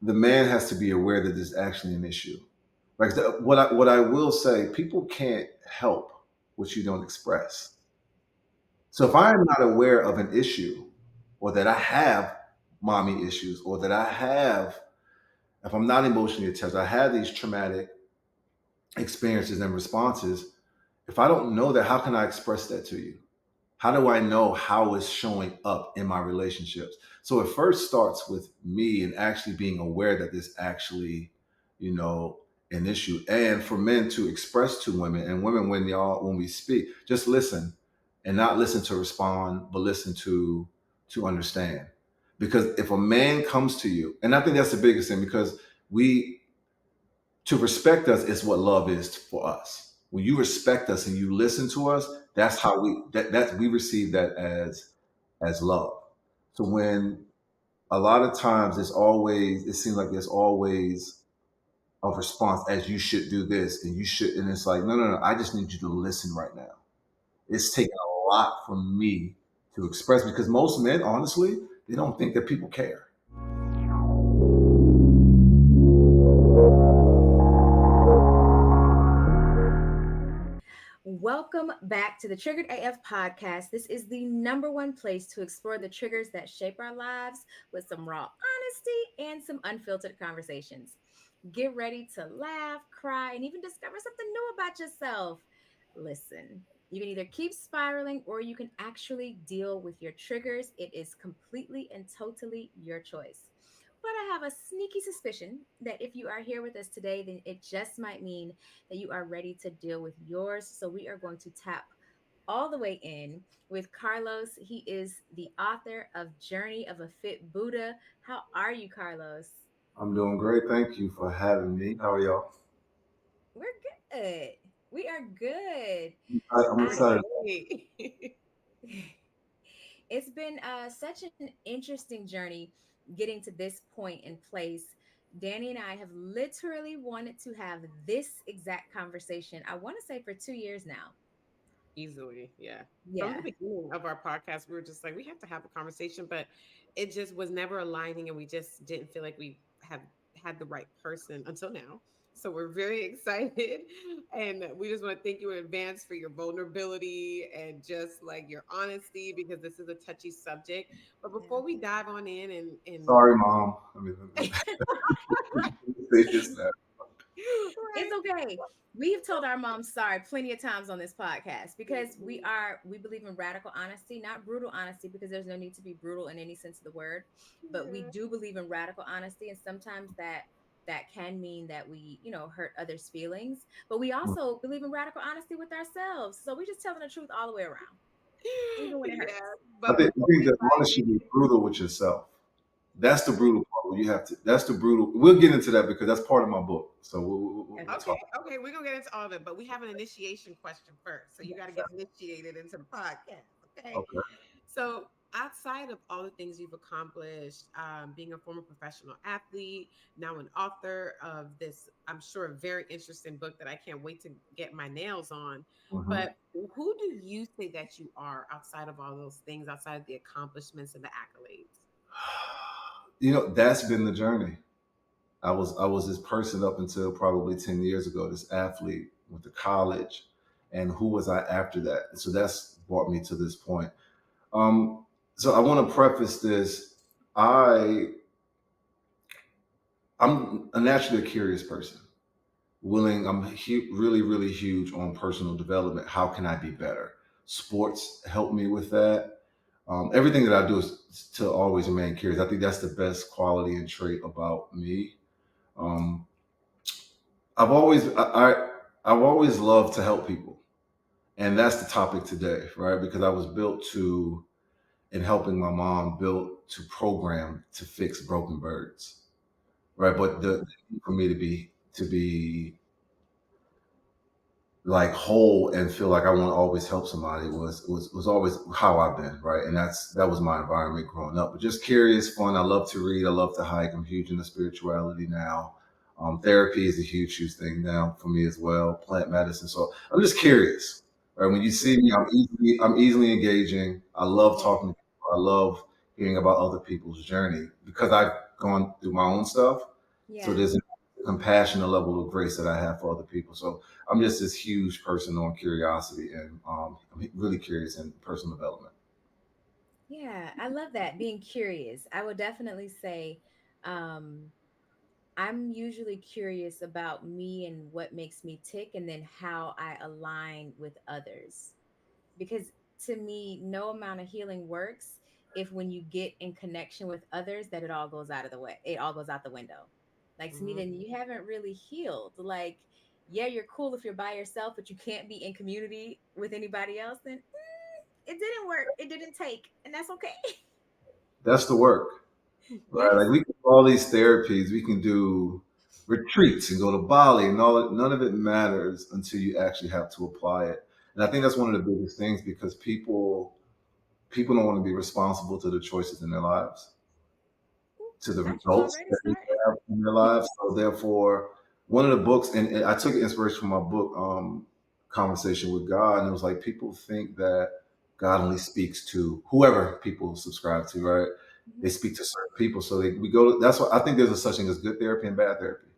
the man has to be aware that there's actually an issue. Like what I will say, people can't help what you don't express. So if I'm not aware of an issue, or that I have mommy issues, or that I have, if I'm not emotionally attached, I have these traumatic experiences and responses. If I don't know that, how can I express that to you? How do I know how it's showing up in my relationships? So it first starts with me and actually being aware that this actually, you know, an issue. And for men to express to women, and women, when we speak, just listen, and not listen to respond, but listen to understand. Because if a man comes to you, and I think that's the biggest thing, because we to respect us is what love is for us. When you respect us and you listen to us, that's how we receive that as love. So when a lot of times it seems like there's always a response as you should do this and you should, and it's like, no, I just need you to listen right now. It's taking a lot from me to express, because most men, honestly, they don't think that people care. Welcome back to the Triggered AF podcast. This is the number one place to explore the triggers that shape our lives with some raw honesty and some unfiltered conversations. Get ready to laugh, cry, and even discover something new about yourself. Listen, you can either keep spiraling or you can actually deal with your triggers. It is completely and totally your choice. But I have a sneaky suspicion that if you are here with us today, then it just might mean that you are ready to deal with yours. So we are going to tap all the way in with Carlos. He is the author of Journey of a Fit Buddha. How are you, Carlos? I'm doing great. Thank you for having me. How are y'all? We're good. We are good. I'm I excited. It's been such an interesting journey getting to this point in place. Danny and I have literally wanted to have this exact conversation. I want to say for 2 years now. Easily, yeah. From the Yeah. beginning of our podcast, we were just like, we have to have a conversation, but it just was never aligning, and we just didn't feel like we have had the right person until now. So we're very excited, and we just want to thank you in advance for your vulnerability and just like your honesty, because this is a touchy subject. But before we dive on in and Sorry, mom. Say this now. It's right. okay. We've told our moms sorry plenty of times on this podcast because we believe in radical honesty, not brutal honesty, because there's no need to be brutal in any sense of the word. But we Yeah. do believe in radical honesty, and sometimes that can mean that we, hurt others' feelings. But we also believe in radical honesty with ourselves. So we're just telling the truth all the way around, even when it Yeah, hurts. I but think I before think we that dive honesty should be in, brutal with yourself. That's the brutal part. Where you have to. That's the brutal. We'll get into that because that's part of my book. So we'll Okay. talk. okay, we're gonna get into all of it, but we have an initiation question first. So you got to get initiated into the podcast, okay? Okay. So outside of all the things you've accomplished, being a former professional athlete, now an author of this, I'm sure, a very interesting book that I can't wait to get my nails on. Mhm. But who do you say that you are outside of all those things, outside of the accomplishments and the accolades? That's been the journey. I was this person up until probably 10 years ago. This athlete, went to college, and who was I after that? So that's brought me to this point. Um, so I want to preface this. I I'm a naturally curious person. Really, really huge on personal development. How can I be better? Sports help me with that. Everything that I do is to always remain curious. I think that's the best quality and trait about me. Um, I've always I've always loved to help people, and that's the topic today, right? Because I was built to, in helping my mom, built to program to fix broken birds, right? But the for me to be like whole and feel like I want to always help somebody was always how I've been, right? And that was my environment growing up. But just curious, fun. I love to read. I love to hike. I'm huge into spirituality now. Therapy is a huge thing now for me as well. Plant medicine. So I'm just curious, right? When you see me, I'm easily engaging. I love Yeah. talking to people. I love hearing about other people's journey because I've gone through my own stuff. So Yeah. there's a compassion, a level of grace that I have for other people. So I'm just this huge person on curiosity, and I'm really curious in personal development. Yeah, I love that, being curious. I would definitely say um I'm usually curious about me and what makes me tick, and then how I align with others. Because to me, no amount of healing works if when you get in connection with others that it all goes out of the way. It all goes out the window. Like, to me, then Mhm. you haven't really healed. Like, yeah, you're cool if you're by yourself, but you can't be in community with anybody else, then it didn't work. It didn't take, and that's okay. That's the work, right? Yes. Like we can do all these therapies, we can do retreats and go to Bali and all. None of it matters until you actually have to apply it. And I think that's one of the biggest things because people don't want to be responsible to the choices in their lives, to the Not you results already that they started. have in their lives. So therefore, one of the books, and I took inspiration from my book, Conversation with God, and it was like people think that God only speaks to whoever people subscribe to, right? They Mhm. speak to certain people, so we go. That's why I think there's a such thing as good therapy and bad therapy,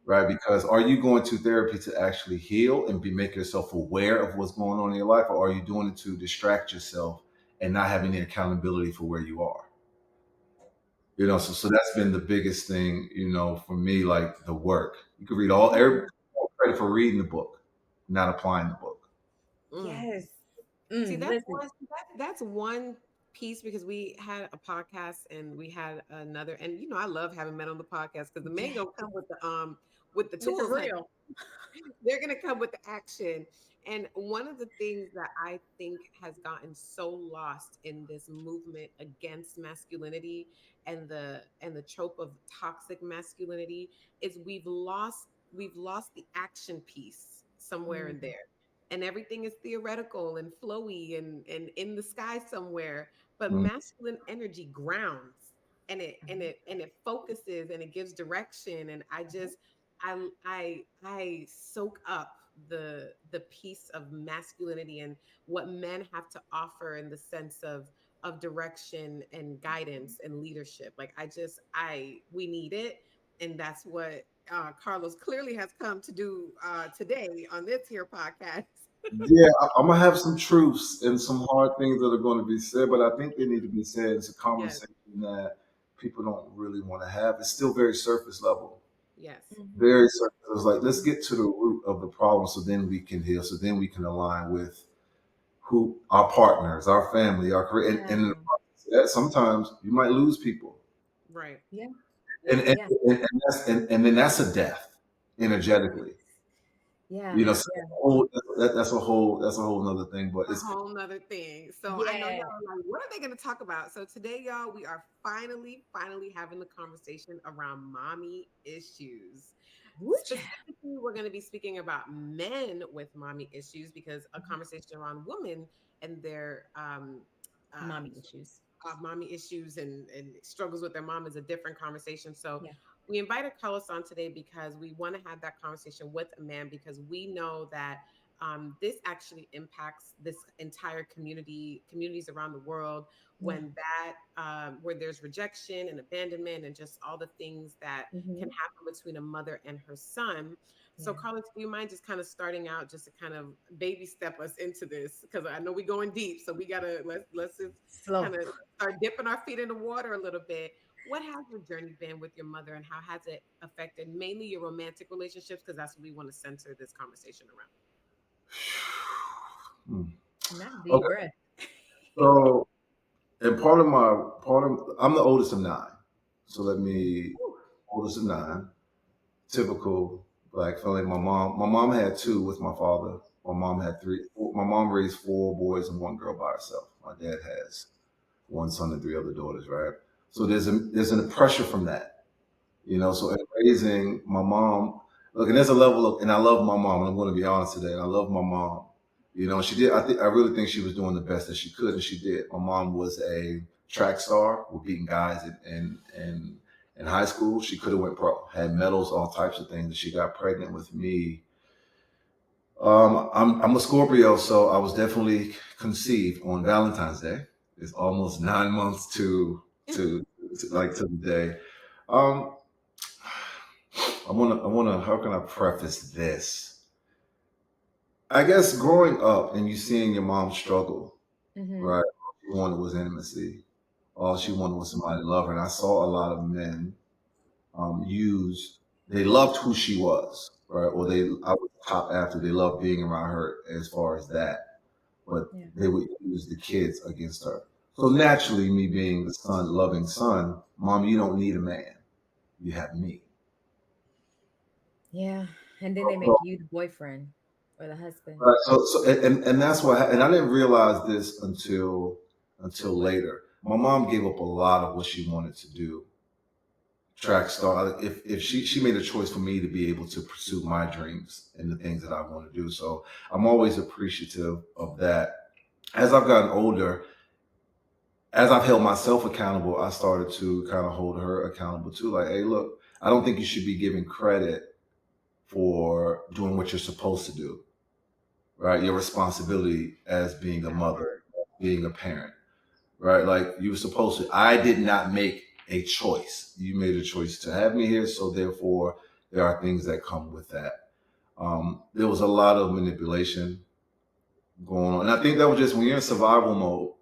right? Because are you going to therapy to actually heal and make yourself aware of what's going on in your life, or are you doing it to distract yourself and not having the accountability for where you are? So that's been the biggest thing, for me, like the work. You can read Mhm. all credit for reading the book, not applying the book. Mm. Yes. See, Listen. that's one piece because we had a podcast and we had another, and I love having men on the podcast because the men Yeah. gonna come with the With the tools, honey. real. They're going to come with the action. And one of the things that I think has gotten so lost in this movement against masculinity and the trope of toxic masculinity is we've lost the action piece somewhere in Mm. there. And everything is theoretical and flowy and in the sky somewhere, but Mm. masculine energy grounds and it focuses and it gives direction. And I soak up the piece of masculinity and what men have to offer in the sense of direction and guidance and leadership. Like we need it, and that's what Carlos clearly has come to do today on this here podcast. Yeah, I'm gonna have some truths and some hard things that are going to be said, but I think they need to be said. It's a Yes, conversation that people don't really want to have. It's still very surface level, yes. Mhm. very surface. It's like let's get to the root of the problem, so then we can heal, so then we can align with who our partners, our family, our career, and in the Yeah. process of that, sometimes you might lose people, Right. Yeah. and Yeah. and Yeah. and then that's a death energetically. Yeah. So Yeah. that's a whole nother thing. But A it's whole nother thing. So I know y'all Yeah. are like, what are they going to talk about? So today, y'all, we are finally having the conversation around mommy issues. Woo child. Specifically, we're going to be speaking about men with mommy issues because a conversation around women and their Mommy um, issues. mommy issues and struggles with their mom is a different conversation. So Yeah. we invited Carlos on today because we want to have that conversation with a man because we know that this actually impacts this entire communities around the world Yeah. when where there's rejection and abandonment and just all the things that can Hmm. happen between a mother and her son. So, Yeah. Carlos, do you mind just kind of starting out, just to kind of baby step us into this? Because I know we're going deep, so we gotta let's just Slow. kind of start dipping our feet in the water a little bit. What has your journey been with your mother, and how has it affected mainly your romantic relationships? Because that's what we want to center this conversation around. Hmm. Not deep Okay. breath. So, and I'm the oldest of nine. So let me Whew. oldest of nine. Typical black family. My mom had two with my father. My mom had three. My mom raised four boys and one girl by herself. My dad has one son and three other daughters. Right. So there's a pressure from that. So in raising my mom, look, and there's a level of, and I love my mom, and I'm going to be honest today, and I love my mom. She did. I really think she was doing the best that she could, and she did. My mom was a track star, with beating guys in high school. She could have went pro, had medals, all types of things. And she got pregnant with me. I'm a Scorpio, so I was definitely conceived on Valentine's Day. It's almost 9 months to like to the day. Um, how can I preface this? I guess growing up and you seeing your mom struggle, Mm-hmm. right? All she wanted was intimacy. All she wanted was somebody to love her. And I saw a lot of men use, they loved who she was, right? Or I was top after, they loved being around her as far as that. But Yeah. they would use the kids against her. So naturally, me being the loving son, mom, you don't need a man. You have me. Yeah. And then they make So, you the boyfriend or the husband. right, and that's why, and I didn't realize this until later. My mom gave up a lot of what she wanted to do. Track star. If she made a choice for me to be able to pursue my dreams and the things that I want to do. So I'm always appreciative of that. As I've gotten older, as I've held myself accountable, I started to kind of hold her accountable too. Like, hey, look, I don't think you should be giving credit for doing what you're supposed to do, right? Your responsibility as being a That mother, part. being a parent, right? Like you were supposed to. I did not make a choice. You made a choice to have me here, so therefore there are things that come with that. There was a lot of manipulation going on, and I think that was just when you're in survival mode.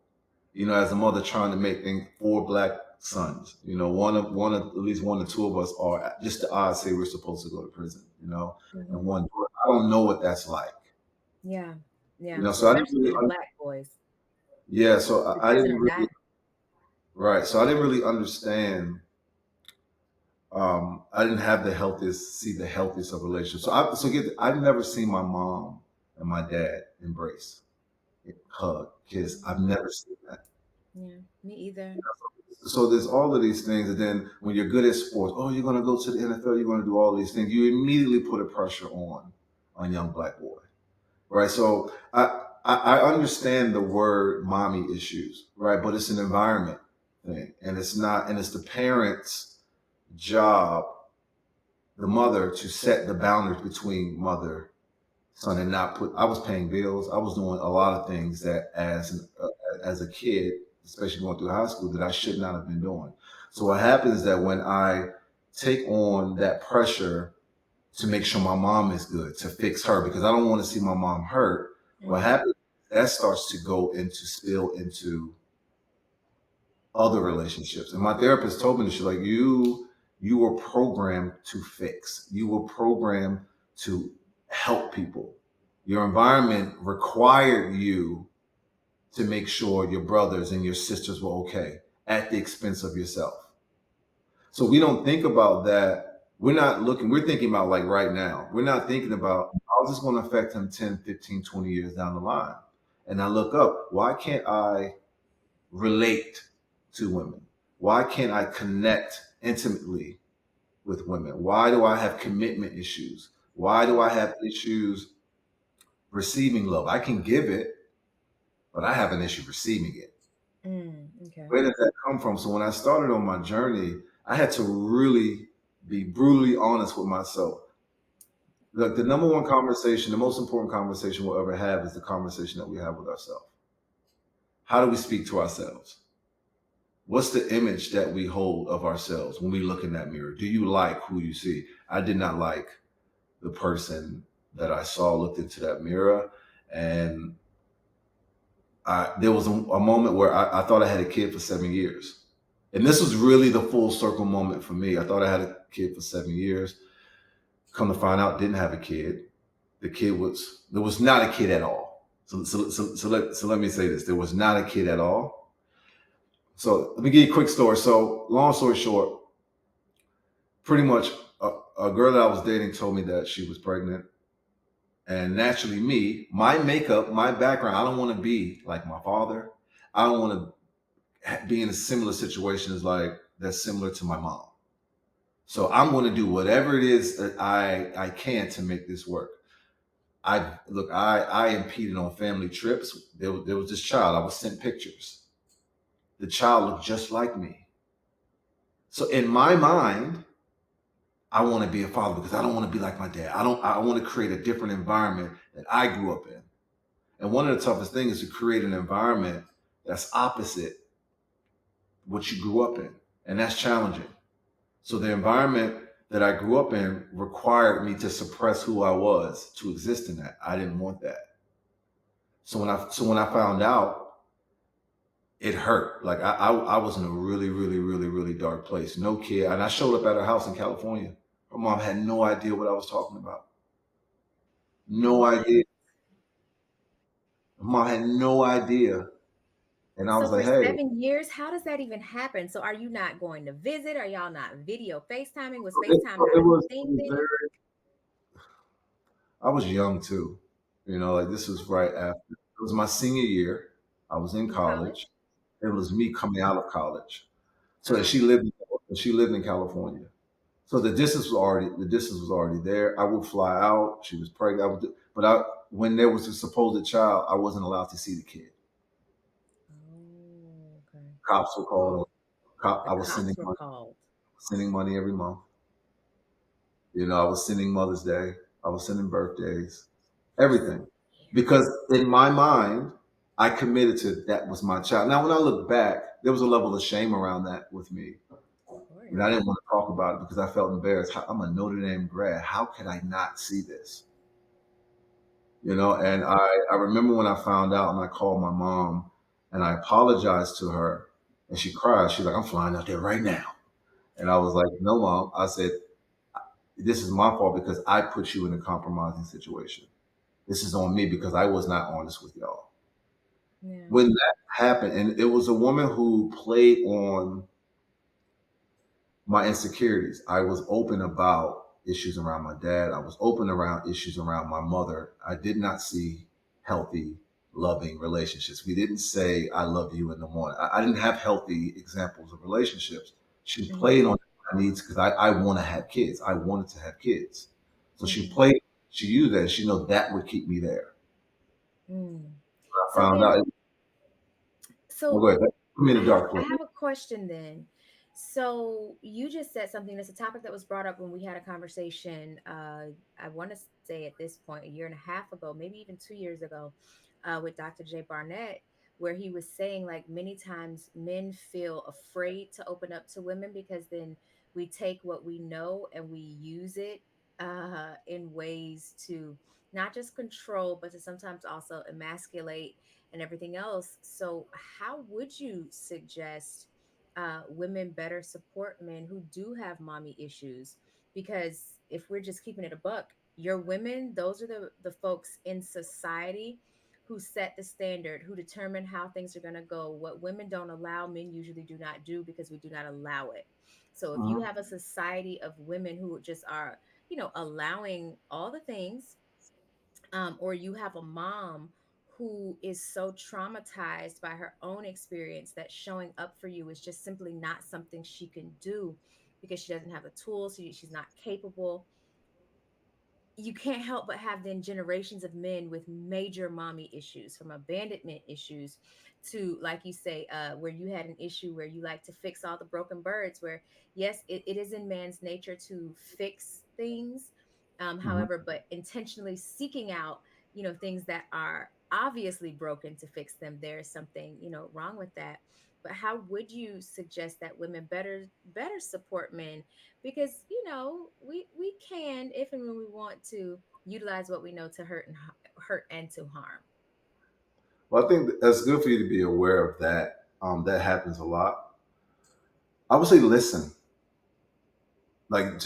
As a mother trying to make things 4 black sons. At least one or two of us are just the odds say we're supposed to go to prison. And Mm-hmm. one, I don't know what that's like. Yeah. Yeah. So I didn't Especially really, the black boys. yeah. So The I prison didn't or really, die. right. So I didn't really understand. I didn't have see the healthiest of relationships. I've never seen my mom and my dad embrace, hug, kiss. I've never seen that. Yeah. Me either. So there's all of these things, and then when you're good at sports, oh, you're going to go to the NFL, you're going to do all these things. You immediately put a pressure on young black boy, right? So I understand the word mommy issues, right? But it's an environment thing, and it's not, and it's the parents' job, the mother, to set the boundaries between mother son and not put. I was paying bills. I was doing a lot of things that as a kid, especially going through high school, that I should not have been doing. So what happens is that when I take on that pressure to make sure my mom is good, to fix her, because I don't want to see my mom hurt, what Mm-hmm. happens, that starts to spill into other relationships. And my therapist told me this, she's like, you were programmed to fix. You were programmed to help people. Your environment required you to make sure your brothers and your sisters were okay at the expense of yourself. So we don't think about that. We're thinking about like right now. We're not thinking about how's this going to affect him 10, 15, 20 years down the line. And I look up, why can't I relate to women? Why can't I connect intimately with women? Why do I have commitment issues? Why do I have issues receiving love? I can give it, but I have an issue receiving it. Okay. Where does that come from? So when I started on my journey, I had to really be brutally honest with myself. Look, the number one conversation, the most important conversation we'll ever have is the conversation that we have with ourselves. How do we speak to ourselves? What's the image that we hold of ourselves when we look in that mirror? Do you like who you see? I did not like the person that I saw, looked into that mirror, and there was a moment where I thought I had a kid for 7 years. And this was really the full circle moment for me. I thought I had a kid for 7 years. Come to find out, didn't have a kid. There was not a kid at all. So let me say this. There was not a kid at all. So let me give you a quick story. So long story short, pretty much a girl that I was dating told me that she was pregnant. And naturally, my makeup, my background, I don't want to be like my father. I don't want to be in a similar situation that's similar to my mom. So I'm going to do whatever it is that I can to make this work. I impeded on family trips. There was this child. I was sent pictures. The child looked just like me. So in my mind, I want to be a father because I don't want to be like my dad. I want to create a different environment that I grew up in. And one of the toughest things is to create an environment that's opposite what you grew up in. And that's challenging. So the environment that I grew up in required me to suppress who I was to exist in that. I didn't want that. So when I found out, it hurt. Like I was in a really, really, really, really dark place. No kid. And I showed up at her house in California. Her mom had no idea what I was talking about. No What? idea. Her mom had no idea. And I So was for like, hey, 7 years, how does that even happen? So are you not going to visit? Are y'all not video FaceTiming? Was it, FaceTime not it a was it thing was then? very I was young too. Like this was right Okay. after. It was my senior year. I was in In college? college. It was me coming out of college. So Oh, she okay. lived in California. So the distance was already there. I would fly out. She was pregnant. When there was a supposed child, I wasn't allowed to see the kid. Oh, okay. Cops were called. The I was cops were called. sending money every month. I was sending Mother's Day. I was sending birthdays, For everything. 7 years. Because in my mind, I committed to that was my child. Now, when I look back, there was a level of shame around that with me. Of I course. didn't want to talk about it because I felt embarrassed. I'm a Notre Dame grad. How could I not see this? And I remember when I found out and I called my mom and I apologized to her and she cried. She's like, I'm flying out there right now. And I was like, no, mom. I said, this is my fault because I put you in a compromising situation. This is on me because I was not honest with y'all. Yeah. When that happened, and it was a woman who played on my insecurities. I was open about issues around my dad. I was open around issues around my mother. I did not see healthy, loving relationships. We didn't say, I love you in the morning. I didn't have healthy examples of relationships. She Mm-hmm. played on my needs because I want to have kids. I wanted to have kids. So Mm-hmm. she used that. She know that would keep me there. Mm. I So found then, out. Oh, so go ahead. Put me in I the have dark I place. have a question then. So you just said something that's a topic that was brought up when we had a conversation. I want to say at this point, a year and a half ago, maybe even 2 years ago, with Dr. J. Barnett, where he was saying like many times men feel afraid to open up to women because then we take what we know and we use it in ways to not just control, but to sometimes also emasculate and everything else. So, how would you suggest women better support men who do have mommy issues? Because if we're just keeping it a buck, your women, those are the folks in society who set the standard, who determine how things are going to go. What women don't allow, men usually do not do because we do not allow it. So if you Mhm. have a society of women who just are, allowing all the things, or you have a mom who is so traumatized by her own experience that showing up for you is just simply not something she can do because she doesn't have the tools, she's not capable. You can't help but have then generations of men with major mommy issues, from abandonment issues to, like you say, where you had an issue where you like to fix all the broken birds, where yes, it is in man's nature to fix things, Mhm. however, but intentionally seeking out, things that are obviously broken to fix them, there's something, wrong with that. But how would you suggest that women better support men, because we can, if and when we want to, utilize what we know to hurt and to harm. Well, I think that's good for you to be aware of that. That happens a lot. I would say listen. Like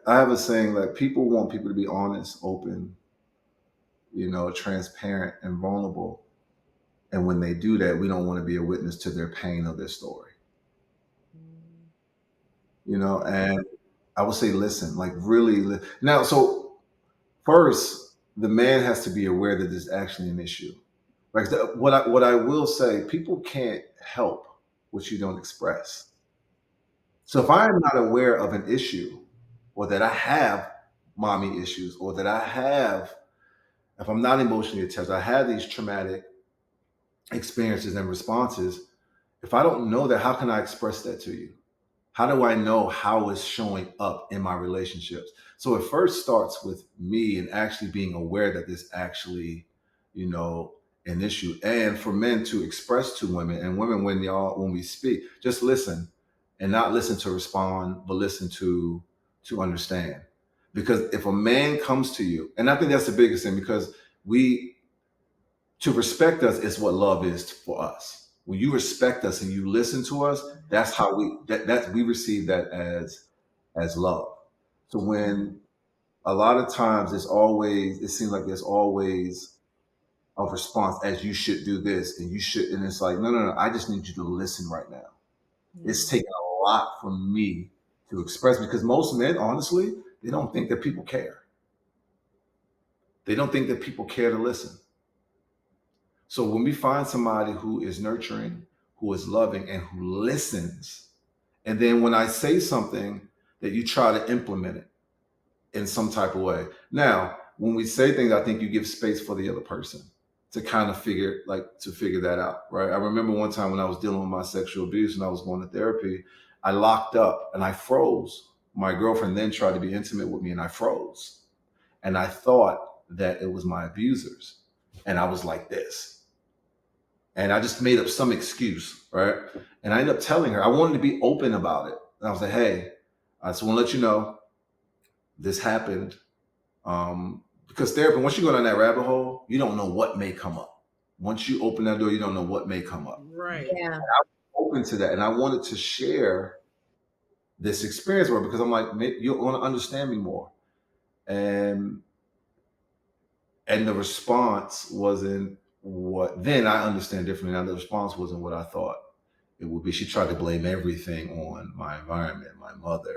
I have a saying that people want people to be honest, open, transparent and vulnerable. And when they do that, we don't want to be a witness to their pain or their story. Mm, okay. And I would say listen, like really now. So first, the man has to be aware that there's actually an issue. Like what I will say, people can't help what you don't express. So if I'm not aware of an issue, or that I have mommy issues, or that if I'm not emotionally attached, I have these traumatic experiences and responses. If I don't know that, how can I express that to you? How do I know how it's showing up in my relationships? So it first starts with me and actually being aware that there's actually, you know, an issue. And for men to express to women, and women, when we speak, just listen and not listen to respond, but listen to to understand. Because if a man comes to you, and I think that's the biggest thing, because we to respect us is what love is for us. When you respect us and you listen to us, that's how we receive that as love. So when a lot of times it seems like there's always a response as you should do this and you should, and it's like, no, no, no, I just need you to listen right now. It's taking a lot from me to express, because most men, honestly, they don't think that people care. They don't think that people care to listen. So when we find somebody who is nurturing, who is loving, and who listens, and then when I say something, that you try to implement it in some type of way. Now, when we say things, I think you give space for the other person to kind of figure that out, right? I remember one time when I was dealing with my sexual abuse and I was going to therapy, I locked up and I froze. My girlfriend then tried to be intimate with me and I froze. And I thought that it was my abusers. And I was like this. And I just made up some excuse, right? And I ended up telling her, I wanted to be open about it. And I was like, hey, I just want to let you know this happened. Because therapy, once you go down that rabbit hole, you don't know what may come up. Once you open that door, you don't know what may come up. Right. Yeah. Open to that. And I wanted to share this experience with her because I'm like, you want to understand me more. And the response wasn't what, then I understand differently. Now the response wasn't what I thought it would be. She tried to blame everything on my environment, my mother,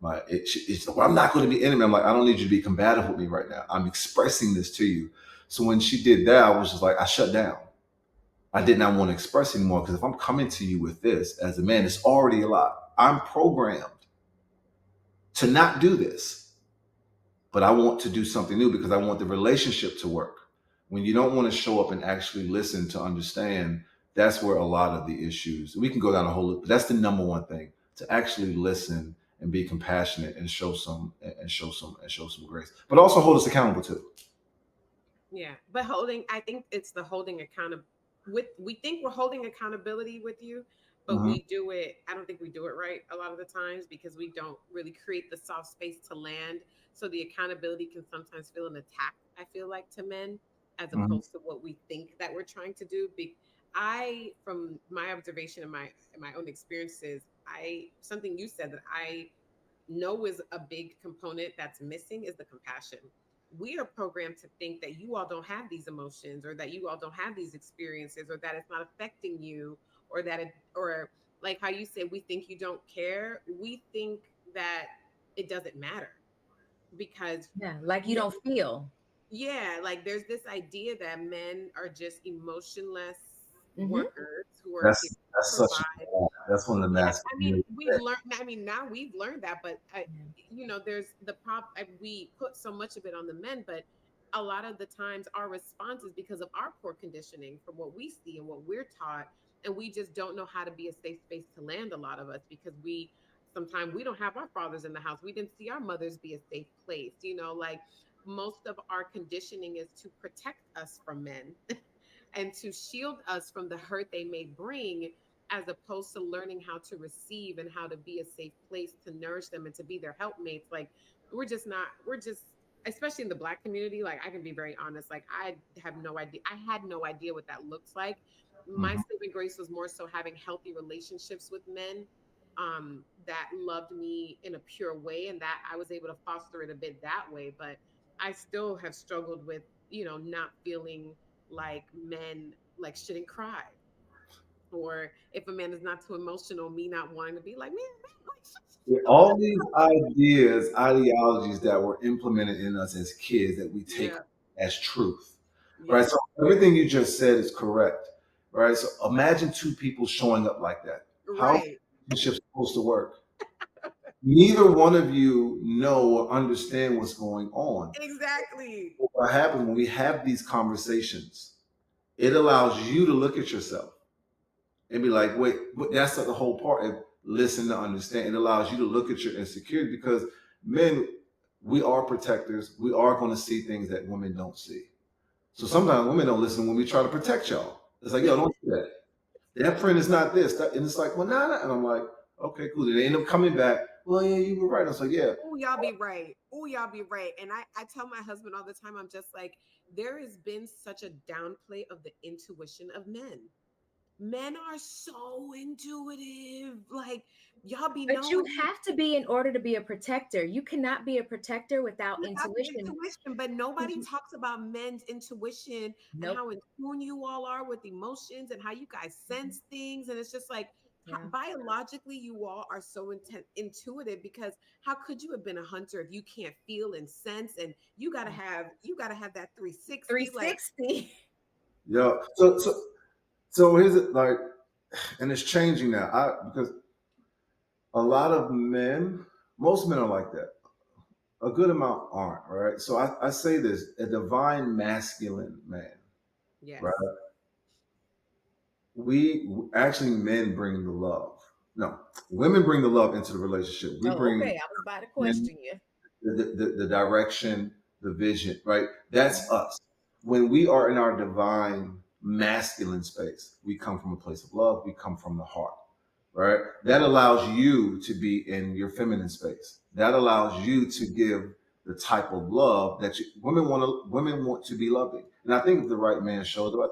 well, I'm not going to be intimate. I'm like, I don't need you to be combative with me right now. I'm expressing this to you. So when she did that, I was just like, I shut down. I did not want to express anymore, because if I'm coming to you with this as a man, it's already a lot. I'm programmed to not do this, but I want to do something new because I want the relationship to work. When you don't want to show up and actually listen to understand, that's where a lot of the issues, we can go down a whole, but that's the number one thing, to actually listen and be compassionate and show some grace, but also hold us accountable too. Yeah. But I think it's the holding account we think we're holding accountability with you, but Mhm. I don't think we do it right a lot of the times because we don't really create the soft space to land. So the accountability can sometimes feel an attack, I feel like, to men, as Mhm. opposed to what we think that we're trying to do. From my observation and my own experiences, something you said that I know is a big component that's missing is the compassion. We are programmed to think that you all don't have these emotions, or that you all don't have these experiences, or that it's not affecting you, or or like how you said, we think you don't care. We think that it doesn't matter because Yeah. Like you don't feel. yeah, like there's this idea that men are just emotionless Mm-hmm. workers who are here to That's such provide. that's one of the Yeah, massive. I mean, we've learned. I mean, now we've learned that, but there's the we put so much of it on the men, but a lot of the times our response is because of our poor conditioning from what we see and what we're taught, and we just don't know how to be a safe space to land. A lot of us because we sometimes we don't have our fathers in the house. We didn't see our mothers be a safe place. Like most of our conditioning is to protect us from men and to shield us from the hurt they may bring, as opposed to learning how to receive and how to be a safe place to nourish them and to be their helpmates. Like we're just, especially in the Black community, like I can be very honest, like I had no idea what that looks like. My Mhm. saving grace was more so having healthy relationships with men that loved me in a pure way, and that I was able to foster it a bit that way. But I still have struggled with, not feeling like men like shouldn't cry, or if a man is not too emotional, me not wanting to be like, man, like, Yeah, all these ideologies that were implemented in us as kids that we take yeah, as truth, right? yeah, So everything you just said is correct, right? So imagine two people showing up like that. How are right, relationships supposed to work? Neither one of you know or understand what's going on. exactly, What happens when we have these conversations? It allows you to look at yourself and be like, wait, but that's the whole part of listen to understand. It allows you to look at your insecurity, because men, we are protectors. We are going to see things that women don't see. So sometimes women don't listen when we try to protect y'all. It's like, yo, don't do that. That friend is not this. And it's like, well, nah, nah. And I'm like, okay, cool. They end up coming back. Well, yeah, you were right. I was like, yeah. Oh, y'all be right. Oh, y'all be right. And I tell my husband all the time, I'm just like, there has been such a downplay of the intuition of men. Men are so intuitive. Like, y'all be But you knowing. have to be in order to be a protector. You cannot be a protector without Without the intuition. intuition, but 'Cause nobody you, talks about men's intuition and nope. how in tune you all are with emotions and how you guys Mhm. sense things. And it's just like Yeah. biologically, you all are so intuitive because how could you have been a hunter if you can't feel and sense? And you gotta have that 360. Like, 360. Yeah. So here's it like, and it's changing now. Because a lot of men, most men are like that. A good amount aren't, right? So I say this: a divine masculine man, right? yes, We actually, men bring the love. No, women bring the love into the relationship. We Oh, bring okay. I was about to in question you. the direction, the vision, right? That's Mhm. us. When we are in our divine masculine space, we come from a place of love, we come from the heart, right? That allows you to be in your feminine space. That allows you to give the type of love that women want to be loving. And I think if the right man shows up,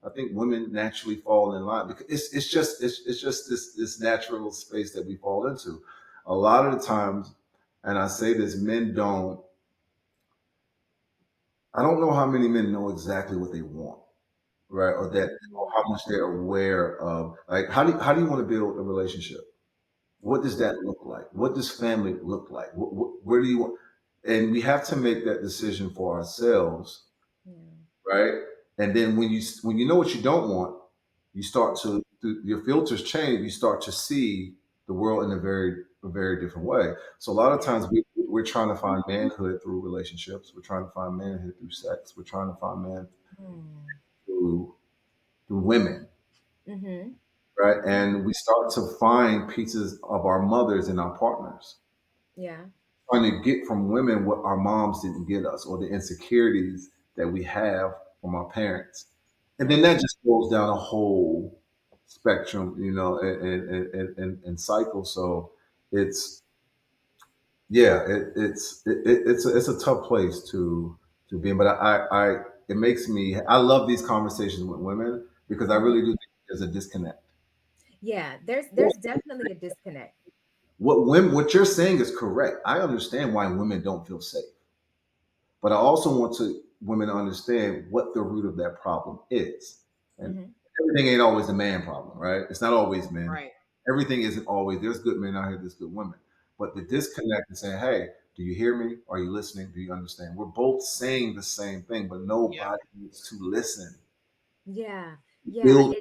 I think women naturally fall in line because it's just this natural space that we fall into. A lot of the times, and I say this, men don't. I don't know how many men know exactly what they want, right? Or that, or how much they're aware of. Like, how do you want to build a relationship? What does that look like? What does family look like? Where do you want? And we have to make that decision for ourselves, Yeah. right? And then when you know what you don't want, you start to your filters change. You start to see the world in a very different way. So a lot of Yeah. times we're trying to find manhood through relationships. We're trying to find manhood through sex. We're trying to find man Hmm. through women, Mm-hmm. right? Yeah. And we start to find pieces of our mothers in our partners, Yeah. trying to get from women what our moms didn't get us, or the insecurities that we have from our parents. And then Yeah. that just goes down a whole spectrum, and cycle. So it's yeah, it's a tough place to be in. But I it makes me I love these conversations with women because I Hmm. really do think there's a disconnect. Yeah. There's definitely a disconnect. What you're saying is correct. I understand why women don't feel safe. But I also want to women to understand what the root of that problem is. And Hmm. everything ain't always a man problem, right? It's not always men. right. Everything isn't always there's good men out here, there's good women. But the disconnect and saying, hey, do you hear me? Are you listening? Do you understand? We're both saying the same thing, but Yep. nobody needs to listen. Yeah. Yeah. Build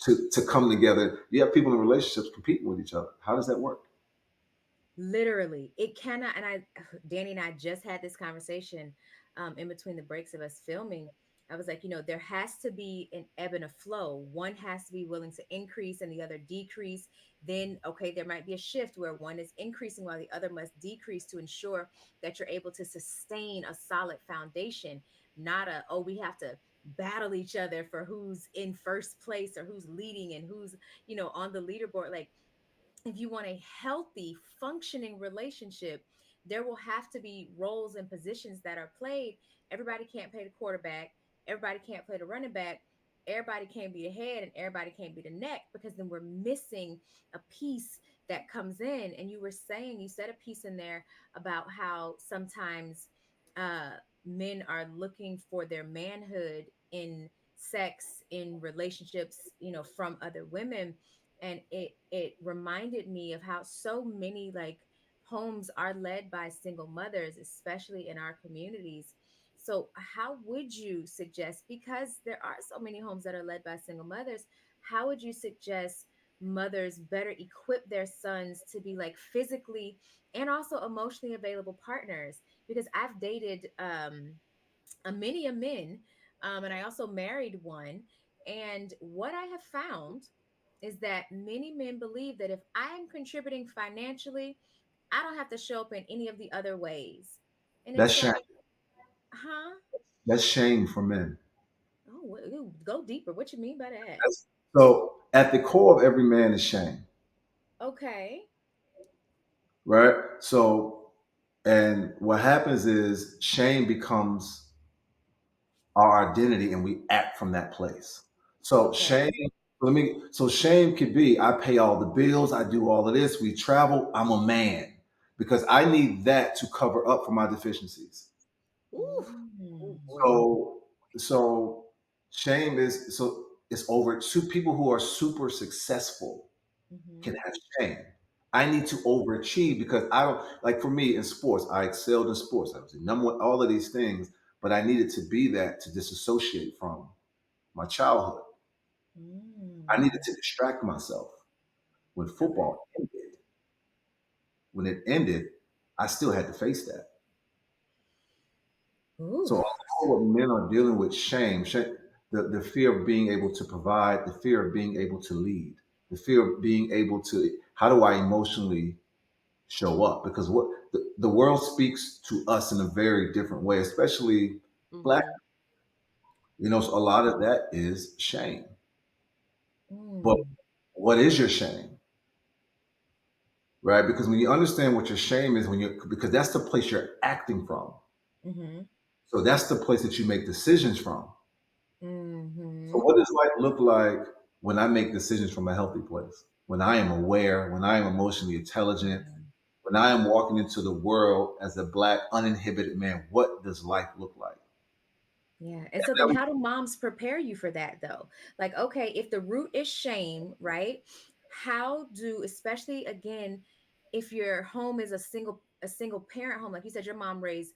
to come together. You have people in relationships competing with each other. How does that work? Literally, it cannot. And Danny and I just had this conversation in between the breaks of us filming. I was like, there has to be an ebb and a flow. One has to be willing to increase and the other decrease. Then, okay, there might be a shift where one is increasing while the other must decrease to ensure that you're able to sustain a solid foundation, not oh, we have to battle each other for who's in first place or who's leading and who's, on the leaderboard. Like, if you want a healthy, functioning relationship, there will have to be roles and positions that are played. Everybody can't play the quarterback. Everybody can't play the running back. Everybody can't be the head and everybody can't be the neck because then we're missing a piece that comes in. And you said a piece in there about how sometimes uh, men are looking for their manhood in sex, in relationships, from other women, and it reminded me of how so many like homes are led by single mothers, especially in our communities. So how would you suggest, because there are so many homes that are led by single mothers, how would you suggest mothers better equip their sons to be like physically and also emotionally available partners? Because I've dated many a men, and I also married one. And what I have found is that many men believe that if I'm contributing financially, I don't have to show up in any of the other ways. And That's it's shame. like, huh? That's shame for men. Oh, go deeper. What you mean by that? So at the core of every man is shame. Okay. right? So, and what happens is shame becomes our identity, and we act from that place. So Okay. shame could be I pay all the bills, I do all of this, we travel, I'm a man because I need that to cover up for my deficiencies. Ooh. Oh Mm. boy. So so shame is so it's over. People who are super successful can Mm-hmm. have shame. I need to overachieve because I don't like for me in sports. I excelled in sports. I was the number one, all of these things, but I needed to be that to disassociate from my childhood. I Mm. needed to distract myself. When Okay. football ended, when it ended, I still had to face that. Ooh. So all what men are dealing with shame, the fear of being able to provide, the fear of being able to lead, the fear of being able to how do I emotionally show up? Because what the world speaks to us in a very different way, especially black. Mm-hmm. So a lot of that is shame. But Mm. what is your shame? Right? Because when you understand what your shame is, because that's the place you're acting from. Mm-hmm. So that's the place that you make decisions from. So Mm-hmm. what does life look like when I make decisions from a healthy place? When I am aware, when I am emotionally intelligent, Yeah. when I am walking into the world as a black, uninhibited man, what does life look like? Yeah. And so then how do moms prepare you for that though? Like, okay, if the root is shame, right? How do, especially again, if your home is a single parent home, like you said, your mom raised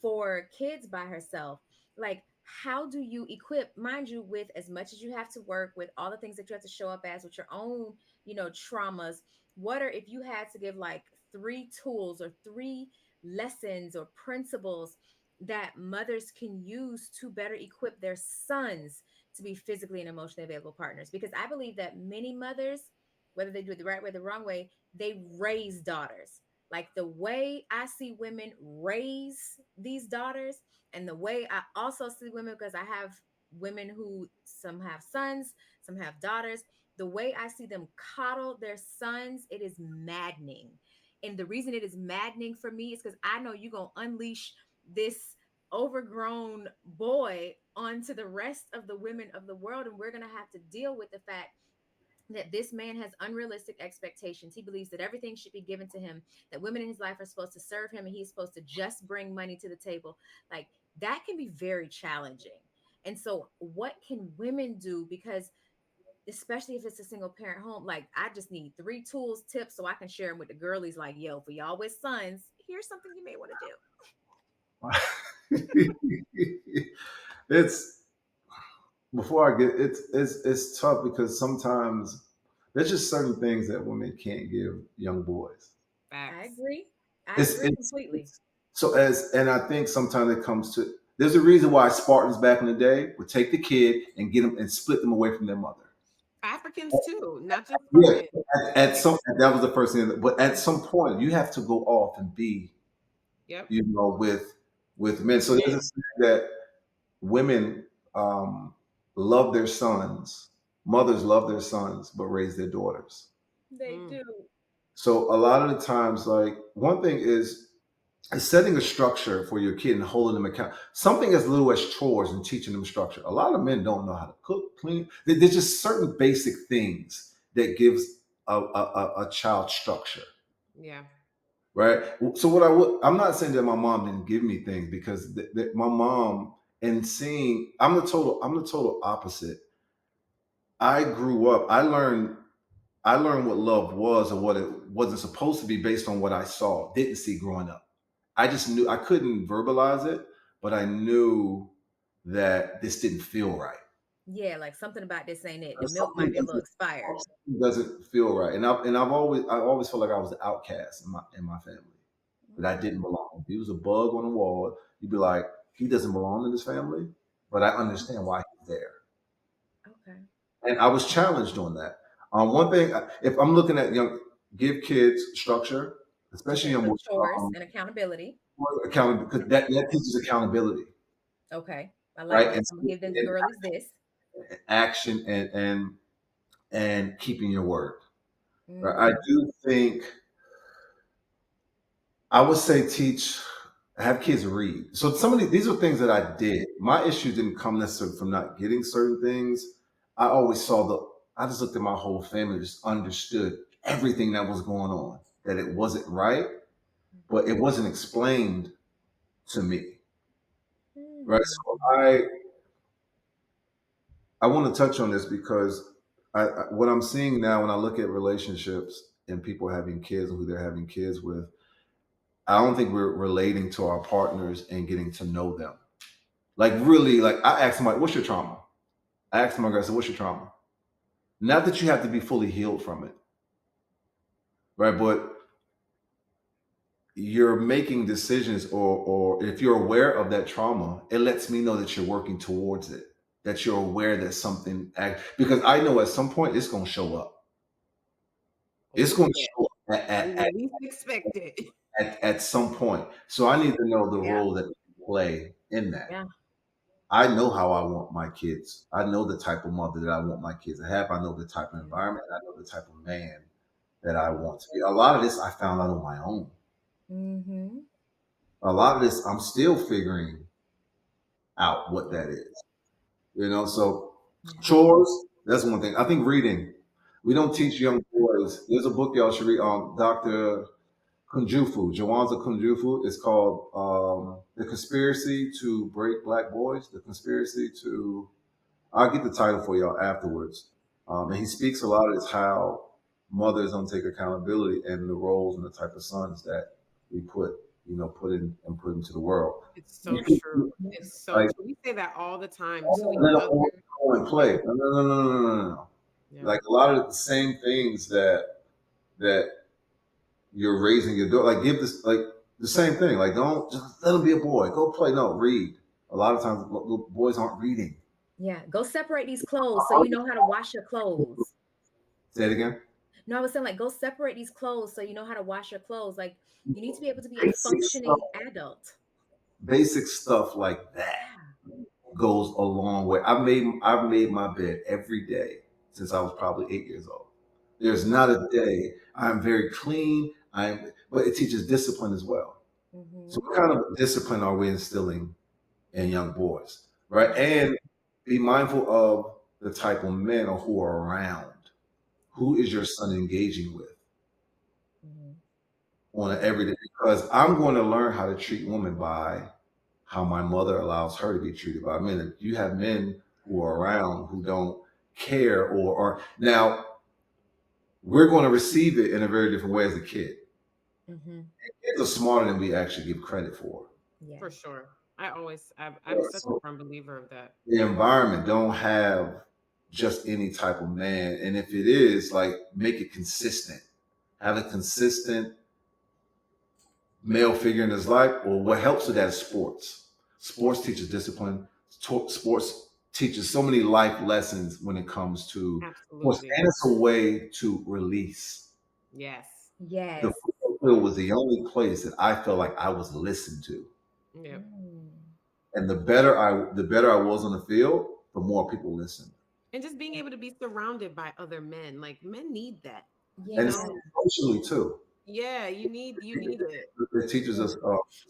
four kids by herself, like how do you equip, mind you, with as much as you have to work with all the things that you have to show up as with your own, traumas, what are, if you had to give like three tools or three lessons or principles that mothers can use to better equip their sons to be physically and emotionally available partners? Because I believe that many mothers, whether they do it the right way or the wrong way, they raise daughters. Like the way I see women raise these daughters, and the way I also see women, because I have women who some have sons, some have daughters. The way I see them coddle their sons, it is maddening. And the reason it is maddening for me is because I know you're going to unleash this overgrown boy onto the rest of the women of the world. And we're going to have to deal with the fact that this man has unrealistic expectations. He believes that everything should be given to him, that women in his life are supposed to serve him, and he's supposed to just bring money to the table. Like that can be very challenging. And so, what can women do? Because especially if it's a single parent home, like I just need three tools, tips, so I can share them with the girlies. Like, yo, for y'all with sons, here's something you may want to do. It's before I get it's tough because sometimes there's just certain things that women can't give young boys. I Facts. agree. I It's agree it's, completely. it's so as and I think sometimes it comes to there's a reason why Spartans back in the day would take the kid and get them and split them away from their mother. Africans too, not just Yeah, Spartans. at Like, some that was the first thing, but at some point you have to go off and be yep, with men. with So there's a men. saying that women um, love their sons, mothers love their sons, but raise their daughters. They Mm, do. So a lot of the times, like one thing is setting a structure for your kid and holding them account. Something as little as chores and teaching them structure. A lot of men don't know how to cook, clean. There's just certain basic things that gives a child structure, yeah. right? So I'm not saying that my mom didn't give me things because my mom and seeing I'm the total opposite. I grew up. I learned what love was and what it wasn't supposed to be based on what I saw, didn't see growing up. I just knew I couldn't verbalize it, but I knew that this didn't feel right. Yeah, like something about this ain't it. The milk Something might be a little doesn't, expired. something doesn't feel right, and I've always felt like I was the outcast in my family, that I didn't Mm, belong. If he was a bug on the wall, you'd be like, he doesn't belong in this family, but I understand why he's there. okay. And I was challenged on that. One thing, if I'm looking at give kids structure, especially Okay. So with chores and accountability. accountability, because that teaches accountability, Okay. I like right? this. I'm gonna give the And girlies this. action and keeping your word. Right? I Mm-hmm. do think I would say have kids read. So some of these are things that I did. My issue didn't come necessarily from not getting certain things. I always saw I just looked at my whole family, just understood everything that was going on, that it wasn't right, but it wasn't explained to me. Right. Mm. So I want to touch on this because what I'm seeing now when I look at relationships and people having kids and who they're having kids with, I don't think we're relating to our partners and getting to know them. Like really, like I asked somebody, "What's your trauma?" I asked my girl, I said, "What's your trauma?" Not that you have to be fully healed from it, right? But you're making decisions, or if you're aware of that trauma, it lets me know that you're working towards it. That you're aware that something because I know at some point it's going to show up. It's Oh going to yeah. show up When you least expect it. at some point. So I need to know the Yeah. role that you play in that. Yeah. I know how I want my kids. I know the type of mother that I want my kids to have. I know the type of Yeah. environment. I know the type of man that I want to be. A lot of this I found out on my own. Mm-hmm. A lot of this I'm still figuring out what that is. So Yeah. chores, that's one thing. I think reading. We don't teach young boys. There's a book y'all should read on Dr. Kunjufu, Jawanza Kunjufu. It's called The Conspiracy to Break Black Boys. The Conspiracy to I'll get the title for y'all afterwards. And he speaks a lot of this how mothers don't take accountability and the roles and the type of sons that we put into the world. It's You so can, true. It's so like true. We say that all the time. oh, So Yeah. many no, younger. and Yeah. play. No, no, no, no, no, no, no, no. Yeah. Like a lot of the same things that you're raising your daughter. Like give this like the same thing. Like don't just let him be a boy. Go play. No, read. A lot of times little boys aren't reading. Yeah. Go separate these clothes so you know how to wash your clothes. Say it again. No, I was saying like go separate these clothes so you know how to wash your clothes. Like you need to be able to be a Basic stuff. functioning adult. Basic stuff like that Yeah. goes a long way. I've made my bed every day since I was probably 8 years old. There's not a day I'm very clean. But it teaches discipline as well. So Mm-hmm. what kind of discipline are we instilling in young boys, right? And be mindful of the type of men or who are around. Who is your son engaging with Mm-hmm. on an Yeah. everyday? Because I'm going to learn how to treat women by how my mother allows her to be treated by men. If you have men who are around who don't care or now we're going to receive it in a very different way as a kid. Mm-hmm. Kids are smarter than we actually give credit for. Yeah. For sure. I'm such a So firm believer of that. the environment don't have just any type of man. And if it is, like make it consistent. Have a consistent male figure in his life. Or what helps with that is sports. Sports teaches discipline. Sports teaches so many life lessons when it comes to sports. Absolutely. And it's a way to release. Yes. The Yes. football field was the only place that I felt like I was listened to. Yep. Mm. And the better I was on the field, the more people listened. And just being able to be surrounded by other men. Like men need that. You And Yeah. know? socially too. Yeah, you need it. It teaches Yeah. us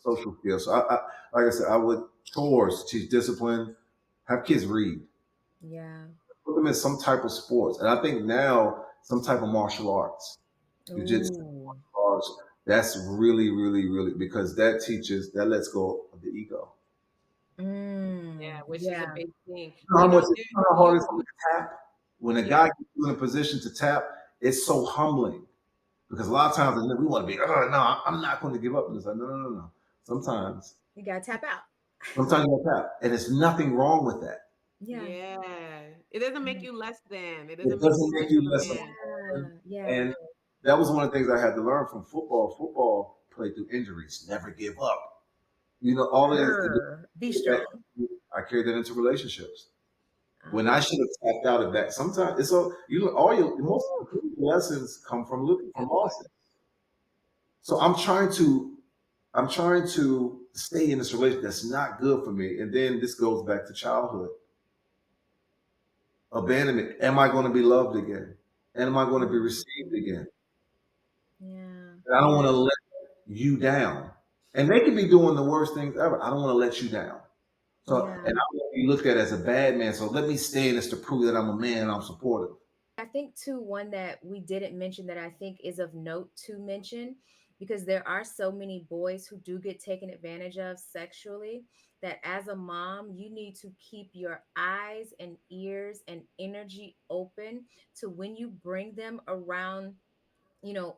social skills. So like I said, I would chores teach discipline. Have kids read. Yeah. Put them in some type of sports, and I think now some type of martial arts, jiu-jitsu Ooh. arts. That's really, really, really because that lets go of the ego. Yeah, Mm. which is a Yeah. big thing. You know how There, hard you it is to tap? When a yeah. guy gets you in a position to tap, it's so humbling because a lot of times we want to be, oh no, I'm not going to give up. And it's like, no, no, no, no. Sometimes, You gotta tap out. sometimes you gotta tap, and there's nothing wrong with that. Yeah. Yeah. It doesn't make you less than. It It doesn't make you doesn't make less you of a less of man. a person. Yeah. Yeah. And that was one of the things I had to learn from football. Football played through injuries, never give up. All of it, Be strong. I carried that into relationships. When I Ah. should have tapped out of that, sometimes it's all you look all your most Ooh. lessons come from looking from losses. So I'm trying to stay in this relationship that's not good for me. And then this goes back to childhood. Abandonment. Am I going to be loved again? And am I going to be received Mhm. again? Yeah. And I don't want Yeah. to let you down. And they can be doing the worst things ever. I don't want to let you down. So, Yeah. and I want to be looked at as a bad man. So let me stay in this to prove that I'm a man and I'm supportive. I think too, one that we didn't mention that I think is of note to mention, because there are so many boys who do get taken advantage of sexually, that as a mom you need to keep your eyes and ears and energy open to when you bring them around,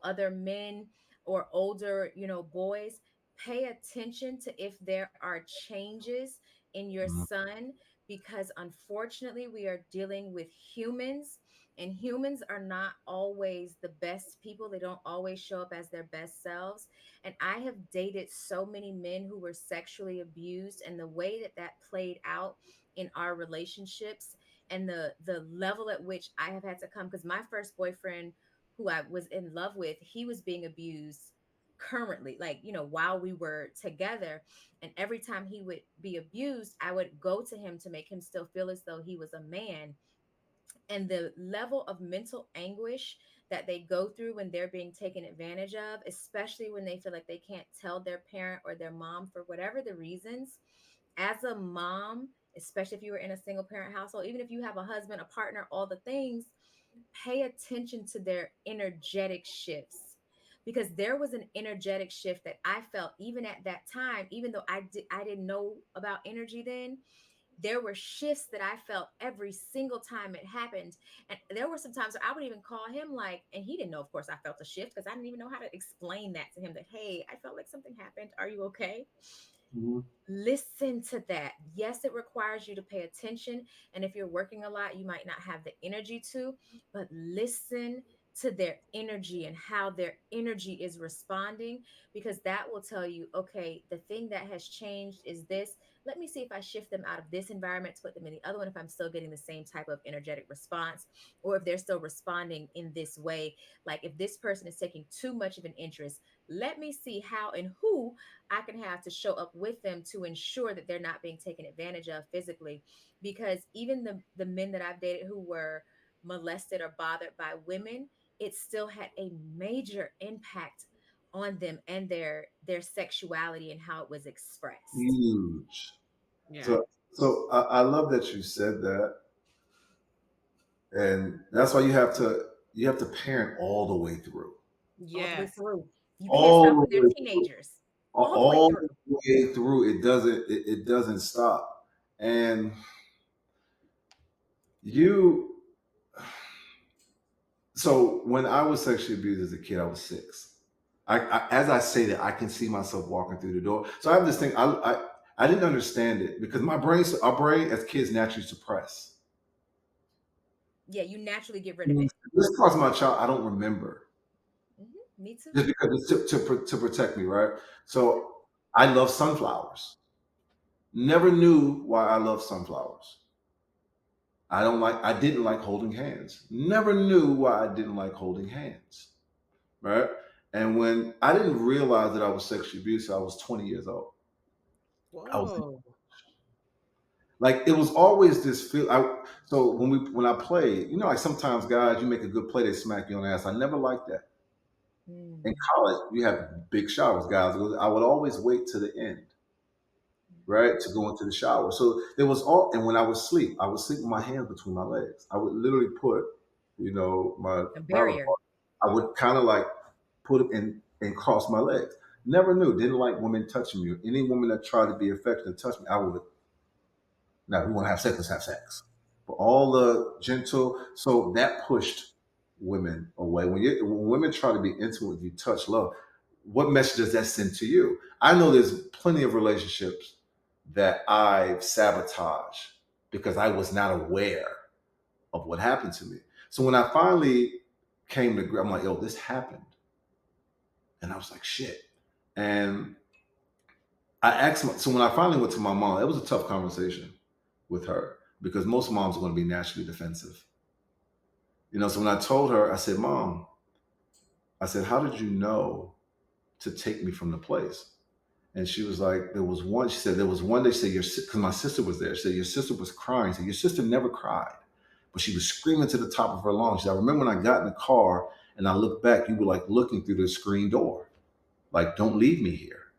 other men or older, boys. Pay attention to if there are changes in your Mhm. son, because unfortunately we are dealing with humans, and humans are not always the best people. They don't always show up as their best selves. And I have dated so many men who were sexually abused, and the way that that played out in our relationships, and the level at which I have had to come, because my first boyfriend, who I was in love with, he was being abused currently, like, while we were together. And every time he would be abused, I would go to him to make him still feel as though he was a man. And the level of mental anguish that they go through when they're being taken advantage of, especially when they feel like they can't tell their parent or their mom for whatever the reasons. As a mom, especially if you were in a single parent household, even if you have a husband, a partner, all the things, pay attention to their energetic shifts, because there was an energetic shift that I felt even at that time, even though I didn't know about energy then. There were shifts that I felt every single time it happened. And there were some times where I would even call him, like, and he didn't know, of course, I felt a shift, because I didn't even know how to explain that to him, that, hey, I felt like something happened. Are you okay? Mhm. Listen to that. Yes, it requires you to pay attention. And if you're working a lot, you might not have the energy to, but listen to their energy and how their energy is responding, because that will tell you, okay, the thing that has changed is this. Let me see if I shift them out of this environment to put them in the other one, if I'm still getting the same type of energetic response, or if they're still responding in this way. Like if this person is taking too much of an interest, let me see how and who I can have to show up with them to ensure that they're not being taken advantage of physically. Because even the men that I've dated who were molested or bothered by women, it still had a major impact on them and their sexuality and how it was expressed. Huge. Yeah. So I love that you said that, and that's why you have to parent all the way through, All the way Yes. through. You can't stop all when the they're way through, teenagers. All the way all through. the way through. It doesn't stop, and you. So when I was sexually abused as a kid, I was 6. As I say that, I can see myself walking through the door. So I have this thing. I didn't understand it because our brain as kids naturally suppress. Yeah, you naturally get rid of it. This caused my child. I don't remember Me too. just because it's to protect me, right? So I love sunflowers. Never knew why I love sunflowers. I didn't like holding hands. Never knew why I didn't like holding hands, right? And when I didn't realize that I was sexually abused, I was 20 years old. I was Whoa. like, it was always this feel. So when I played, like sometimes guys, you make a good play, they smack you on the ass. I never liked that. In Mm. college, we have big showers, guys. I would always wait to the end, right, to go into the shower. So there was all, and when I would sleep with my hands between my legs. I would literally put, my A private barrier. part. I would kind of like put it in and cross my legs. Never knew, didn't like women touching me. Any woman that tried to be affectionate and touch me, I would. Now, if we want to have sex, let's have sex. But all the gentle, so that pushed women away. When women try to be intimate with you, touch, love, what message does that send to you? I know there's plenty of relationships that I've sabotaged because I was not aware of what happened to me. So when I finally came to, I'm like, yo, this happened. And I was like, shit. And so when I finally went to my mom, it was a tough conversation with her because most moms are going to be naturally defensive. So when I told her, I said, Mom, I said, how did you know to take me from the place? And she was like, she said, there was one day, she said, because my sister was there. She said, your sister was crying. She said, your sister never cried, but she was screaming to the top of her lungs. She said, I remember when I got in the car and I looked back, you were like looking through the screen door. Like, don't leave me here.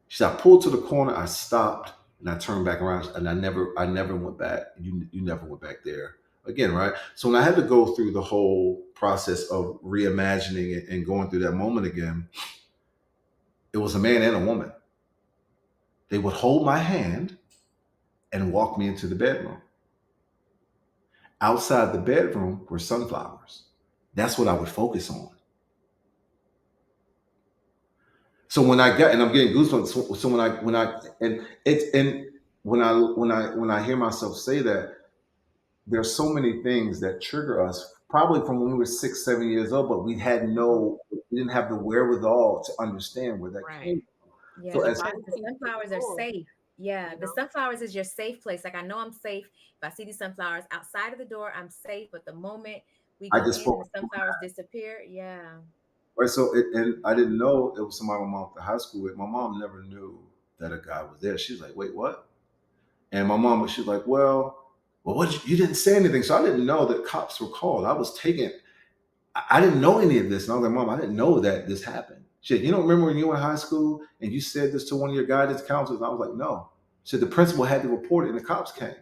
She said, I pulled to the corner, I stopped, and I turned back around, and I never went back. You never went back there again, right? So when I had to go through the whole process of reimagining it and going through that moment again, it was a man and a woman. They would hold my hand and walk me into the bedroom. Outside the bedroom were sunflowers. That's what I would focus on. So when I got, and I'm getting goosebumps. So when I and it's and when I hear myself say that, there's so many things that trigger us, probably from when we were 6, 7 years old, but Mhm. we didn't have the wherewithal to understand where that Right. came from. Yeah, So And the as because body the keeps taking sunflowers are toll, safe. Yeah, you the know? sunflowers is your safe place. Like I know I'm safe. If I see these sunflowers outside of the door, I'm safe. But the moment we I go just in and the focused, sunflowers disappear, yeah. right? And I didn't know it was somebody my mom went to high school with. My mom never knew that a guy was there. She's like, wait, what? And my mom, she's like, well, what? You didn't say anything, so I didn't know that cops were called. I was taken. I didn't know any of this, and I was like, Mom, I didn't know that this happened. Shit, you don't remember when you were in high school and you said this to one of your guidance counselors? And I was like, no. So the principal had to report it, and the cops came.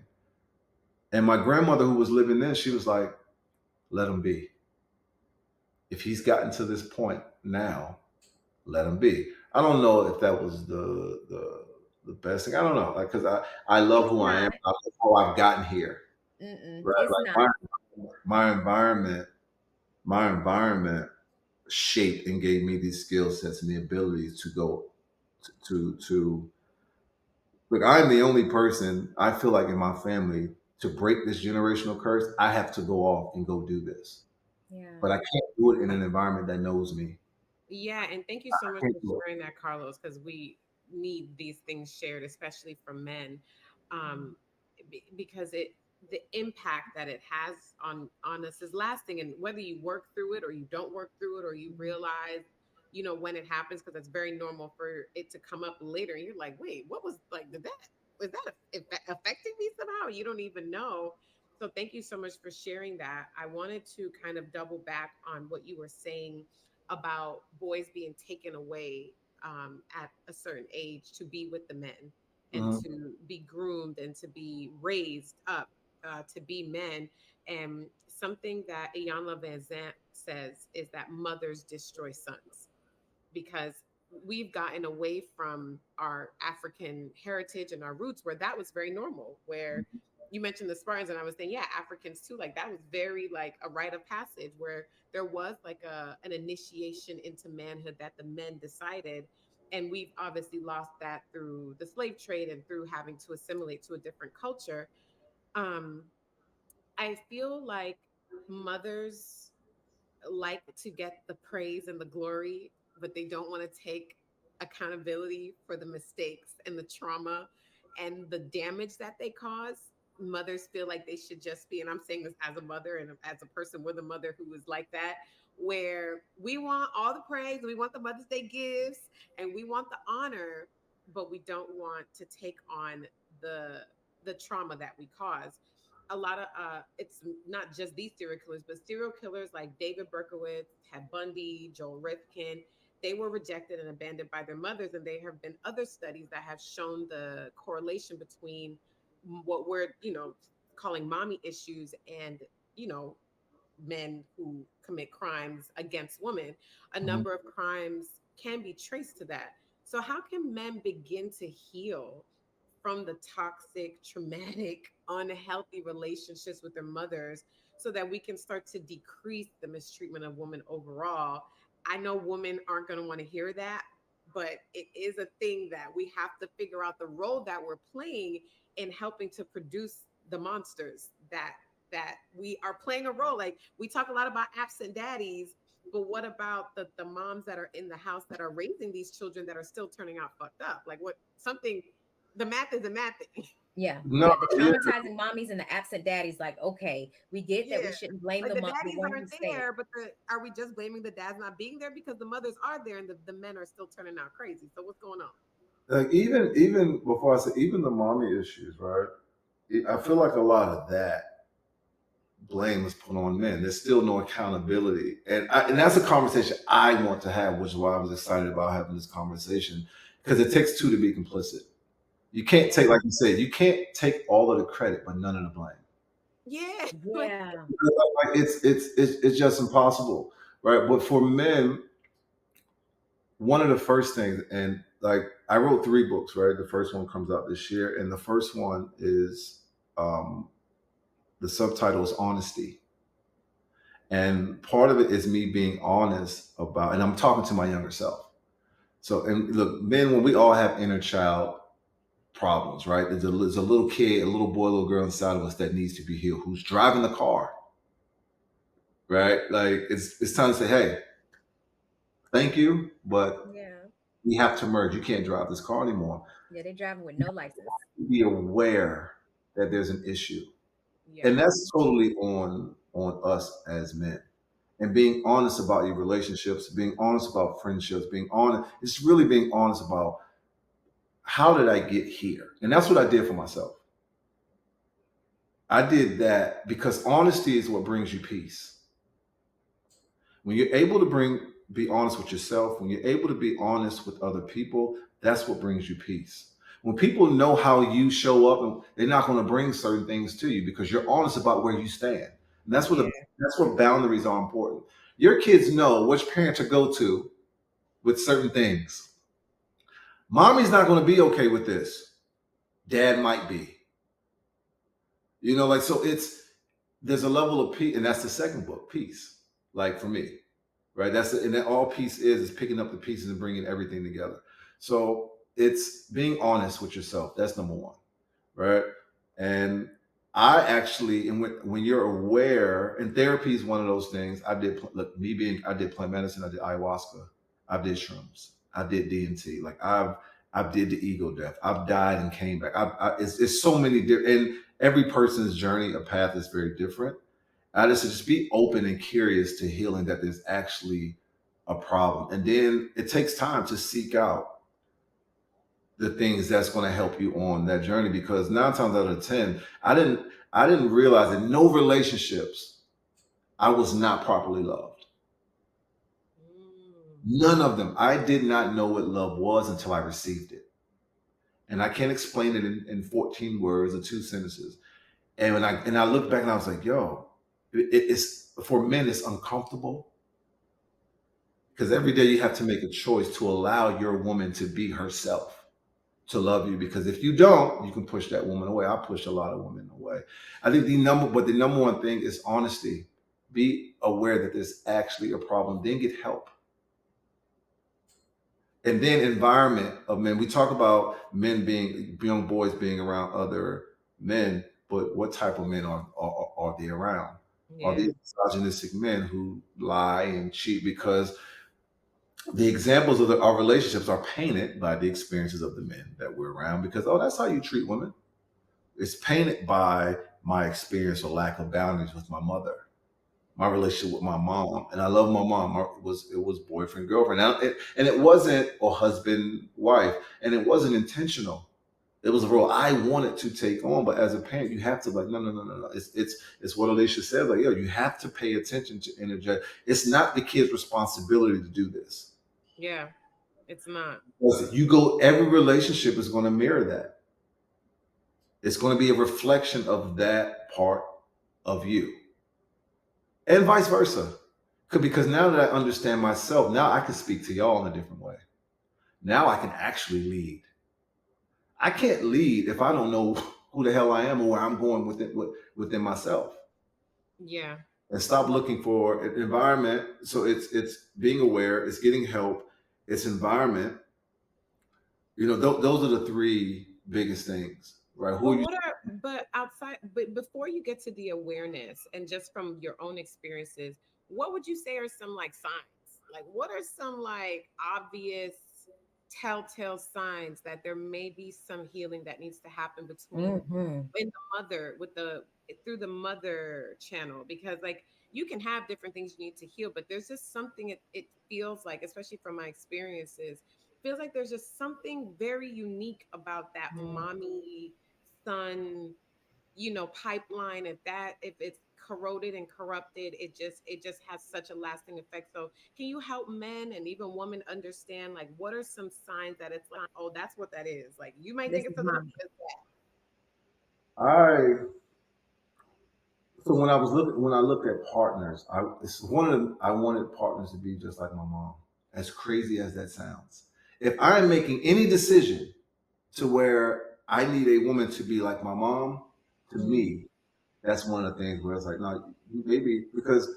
And my grandmother, who was living there, she was like, let him be. If he's gotten to this point now, let him be. I don't know if that was the best thing. I don't know, like, because I love It's who I am. not. I love how I've gotten here. Mm-mm, Right, it's like not. my environment, my environment shaped and gave me these skill sets and the abilities to go to look. I'm the only person I feel like in my family to break this generational curse. I have to go off and go do this, Yeah. but I can't do it in an environment that knows me. Yeah, and thank you I so much can't for do sharing that, Carlos, because we need these things shared, especially from men, um, because it the impact that it has on us is lasting. And whether you work through it or you don't work through it, or you Mhm. realize, when it happens, because it's very normal for it to come up later, and you're like, wait, what was like? Did that was that affecting me somehow? You don't even know. So thank you so much for sharing that. I wanted to kind of double back on what you were saying about boys being taken away at a certain age to be with the men it. and to be groomed and to be raised up to be men. And something that Iyanla Van Zant says is that mothers destroy sons, because we've gotten away from our African heritage and our roots, where that was very normal. Where you mentioned the Spartans, and I was saying, yeah, Africans too. Like that was very like a rite of passage, where there was like an initiation into manhood that the men decided. And we've obviously lost that through the slave trade and through having to assimilate to a different culture. Um, I feel like mothers like to get the praise and the glory, but they don't want to take accountability for the mistakes and the trauma and the damage that they cause. Mothers feel like they should just be, and I'm saying this as a mother and as a person with a mother who is like that, where we want all the praise, we want the Mother's Day gifts, and we want the honor, but we don't want to take on the the trauma that we cause. A lot of it's not just these serial killers, but serial killers like David Berkowitz, Ted Bundy, Joel Rifkin. They were rejected and abandoned by their mothers, and there have been other studies that have shown the correlation between what we're calling mommy issues and you know men who commit crimes against women. A Mhm. number of crimes can be traced to that. So how can men begin to heal from the toxic, traumatic, unhealthy relationships with their mothers, so that we can start to decrease the mistreatment of women overall? I know women aren't going to want to hear that, but it is a thing that we have to figure out the role that we're playing in helping to produce the monsters that we are playing a role. Like we talk a lot about absent daddies, but what about the moms that are in the house that are raising these children that are still turning out fucked up? Like what something the math is a math thing. Yeah. No, Yeah. The yeah, traumatizing mommies and the absent daddies, like, okay, we get that we Yeah. shouldn't blame Like the the daddies one aren't who stayed. there, but are we just blaming the dads not being there because the mothers are there and the men are still turning out crazy? So what's going on? like even before I say even the mommy issues, right? I feel like a lot of that blame is put on men. There's still no accountability, and that's a conversation I want to have, which is why I was excited about having this conversation, because it takes two to be complicit. You can't take, Yeah. like you said, you can't take all of the credit but none of the blame. Yeah. Like, Yeah. Like it's just impossible, right? But for men, one of the first things, and like I wrote three books, right? The first one comes out this year, and the first one is um, the subtitle is honesty. And part of it is me being honest about, and I'm talking to my younger self. So, and look, men, when we all have inner child problems, right? There's a little kid, a little boy, little girl inside of us that needs to be healed, who's driving the car, right? Like it's time to say, hey, thank you, but Yeah. we have to merge. You can't drive this car anymore. Yeah, they driving with no license. Be aware that there's an issue, yeah. and that's totally on us as men. And being honest about your relationships, being honest about friendships, being honest, it's really being honest about how did I get here? And that's what I did for myself. I did that because honesty is what brings you peace. When you're able to be honest with yourself, when you're able to be honest with other people, that's what brings you peace. When people know how you show up, and they're not going to bring certain things to you because you're honest about where you stand. And Yeah. that's what boundaries are important. Your kids know which parent to go to with certain things. Mommy's not going to be okay with this. Dad might be. Like so there's a level of peace, and that's the second book, peace. Like for me, right? And that all peace is picking up the pieces and bringing everything together. So it's being honest with yourself. That's number one, right? And I actually, and when you're aware, and therapy is one of those things. Look, I did plant medicine, I did ayahuasca, I did shrooms, I did DMT. Like I did the ego death. I've died and came back. It's so many different, and every person's journey, a path is very different. I just be open and curious to healing that there's actually a problem. And then it takes time to seek out the things that's going to help you on that journey because 9 times out of 10, I didn't realize that no relationships I was not properly loved. Mm. None of them. I did not know what love was until I received it. And I can't explain it in 14 words or two sentences. And when I look back and I was like, yo, it's for men, it's uncomfortable because every day you have to make a choice to allow your woman to be herself, to love you. Because if you don't, you can push that woman away. I push a lot of women away. I think the number one thing is honesty. Be aware that there's actually a problem, then get help. And then environment of men. We talk about men being young boys being around other men, but what type of men are they around? Are Yeah. they misogynistic men who lie and cheat? Because the examples of our relationships are painted by the experiences of the men that we're around. Because that's how you treat women. It's painted by my experience or lack of boundaries with my mother, my relationship with my mom, and I love my mom. It was boyfriend girlfriend, and it wasn't or husband wife, and it wasn't intentional. It was a role I wanted to take on, but as a parent, you have to like no no no no no. It's what Alicia said. Like you have to pay attention to energy. It's not the kid's responsibility to do this. Yeah. It's not. Listen, every relationship is going to mirror that. It's going to be a reflection of that part of you, and vice versa. Because now that I understand myself, now I can speak to y'all in a different way. Now I can actually lead. I can't lead if I don't know who the hell I am or where I'm going within myself. Yeah. And stop looking for an environment. So it's being aware, it's getting help, it's environment. Those are the three biggest things, right? Who are you? But outside, but before you get to the awareness and just from your own experiences, what would you say are some like signs? Like, what are some like obvious telltale signs that there may be some healing that needs to happen between Mm-hmm. in the mother with the through the mother channel? Because like you can have different things you need to heal, but there's just something it feels like, especially from my experiences, feels like there's just something very unique about that mommy son pipeline, if it's corroded and corrupted, it just has such a lasting effect. So can you help men and even women understand, like, what are some signs that it's like, oh, that's what that is? Like, you might think This it's is a little mom. bit I so when I looked at partners, it's one of the, I wanted partners to be just like my mom. As crazy as that sounds, if I'm making any decision to where I need a woman to be like my mom, to Mm, me, that's one of the things where it's like, no, maybe because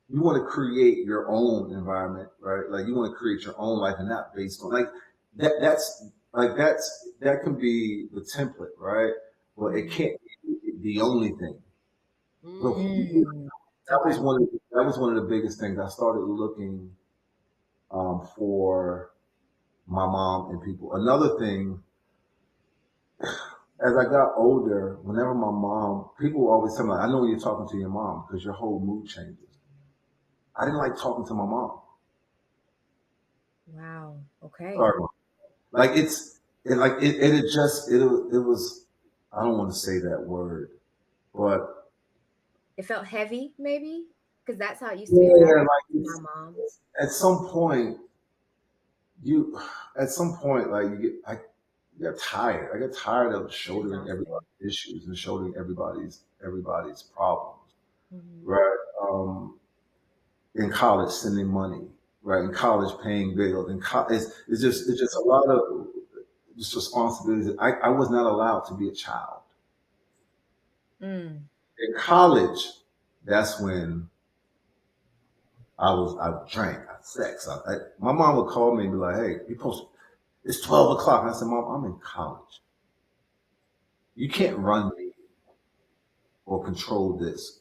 you want to create your own environment, right? Like you want to create your own life and not based on like that. That can be the template, right? But it mm, can't be the only thing. So mm, mm. Okay. that was one of the biggest things. I started looking for my mom and people. Another thing, as I got older, whenever my mom, people would always tell me, "I know when you're talking to your mom because your whole mood changes." I didn't like talking to my mom. Wow. Okay. Sorry, like it was. I don't want to say that word, but It felt heavy, maybe, because that's how it used to be when I yeah, would talk like to my mom. at some point you, at some point like you get tired. I get tired of It's shouldering exhausting. everybody's issues and shouldering everybody's problems, Hmm. right? In college, sending money, right? In college, paying bills. It's just a lot of just responsibilities. I was not allowed to be a child. Mm. In college, that's when I drank, I had sex. My mom would call me and be like, "Hey, it's 12 o'clock." And I said, "Mom, I'm in college. You can't run me or control this,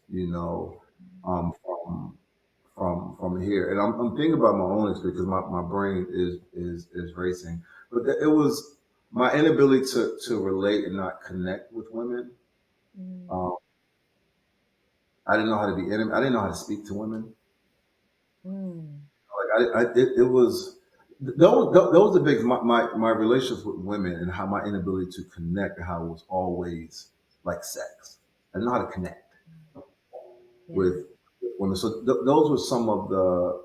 from here." And I'm thinking about my own experience because my brain is racing. But it was my inability to relate and not connect with women. Mm. Um, I didn't know how to be intimate. I didn't know how to speak to women. Mm. It was those are big my relationships with women and how my inability to connect and how it was always like sex. I didn't know how to connect Yeah. with women. So those were some of the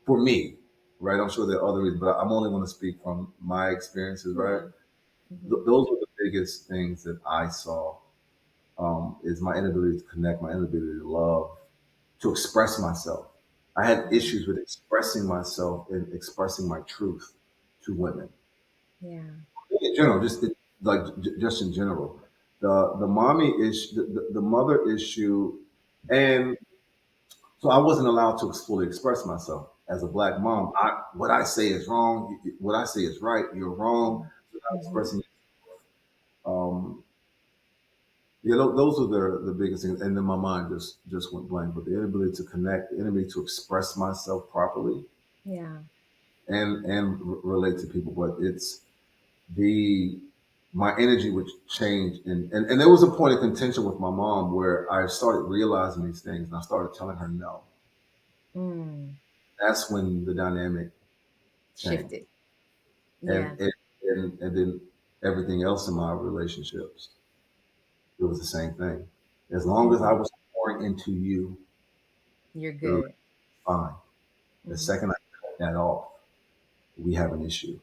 for me, right? I'm sure there are other reasons, but I'm only going to speak from my experiences, right? Yeah. Hmm. Those were the biggest things that I saw is my inability to connect, my inability to love, to express myself. I had Hmm. issues with expressing myself and expressing my truth to women Yeah. in general, just in general. The mommy issue, the mother issue, and so I wasn't allowed to fully express myself as a black mom. What I say is wrong. What I say is right. You're wrong. So not Hmm. expressing. Um, yeah, those are the biggest things. And then my mind just went blank. But the inability to connect, the inability to express myself properly, Yeah. and relate to people. But it's the my energy would change, and there was a point of contention with my mom where I started realizing these things, and I started telling her no. Mm. That's when the dynamic changed, Shifted. and Yeah. and then everything else in my relationships, it was the same thing. As long as I Hmm. was pouring into you, You're it was good. fine. The Hmm. second I cut that off, we have an issue.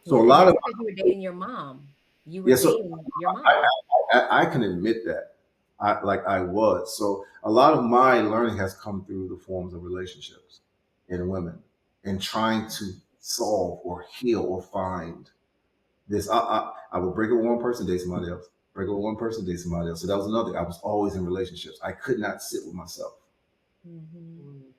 So Yeah. a And lot that's of because you were dating your mom. You were yeah, so dating your I, mom. I can admit that I was. So a lot of my learning has come through the forms of relationships in women and trying to solve or heal or find this. I would break up with one person, date somebody else. Break up with one person, date somebody else. So that was another thing. I was always in relationships. I could not sit with myself. Hmm. Mm,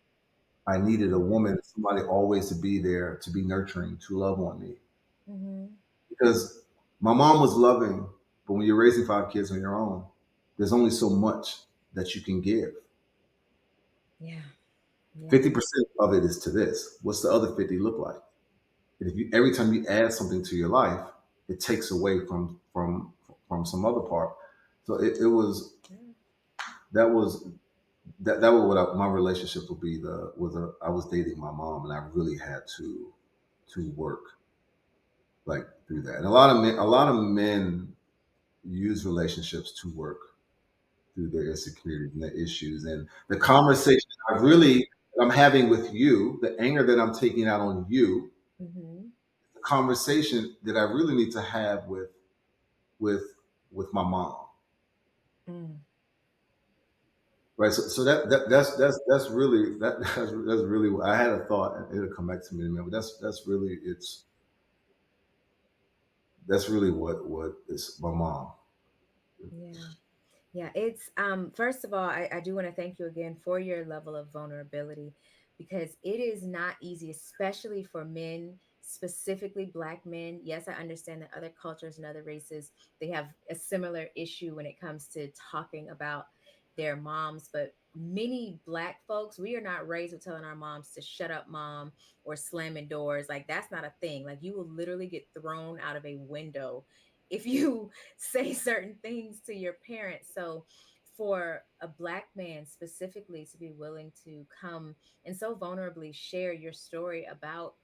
I needed a woman, somebody always to be there, to be nurturing, to love on me. Hmm. Because my mom was loving, but when you're raising five kids on your own, there's only so much that you can give. Yeah. Yeah. 50% of it is to this. What's the other 50 look like? And if you every time you add something to your life, it takes away from some other part. So it was Yeah. that was that was what my relationship would be. I was dating my mom, and I really had to work like through that. And a lot of men use relationships to work through their insecurities and their issues. And the conversation I'm having with you, the anger that I'm taking out on you, Mm-hmm. the conversation that I really need to have with with my mom. Mm. Right. So that's really that's really I had a thought and it'll come back to me in a minute. But that's really it's that's really what is my mom. Yeah. Yeah, it's first of all, I do want to thank you again for your level of vulnerability because it is not easy, especially for men, specifically black men. Yes, I understand that other cultures and other races, they have a similar issue when it comes to talking about their moms, but many black folks, we are not raised with telling our moms to shut up, mom, or slamming doors. Like that's not a thing. Like you will literally get thrown out of a window if you say certain things to your parents. So for a black man specifically to be willing to come and so vulnerably share your story about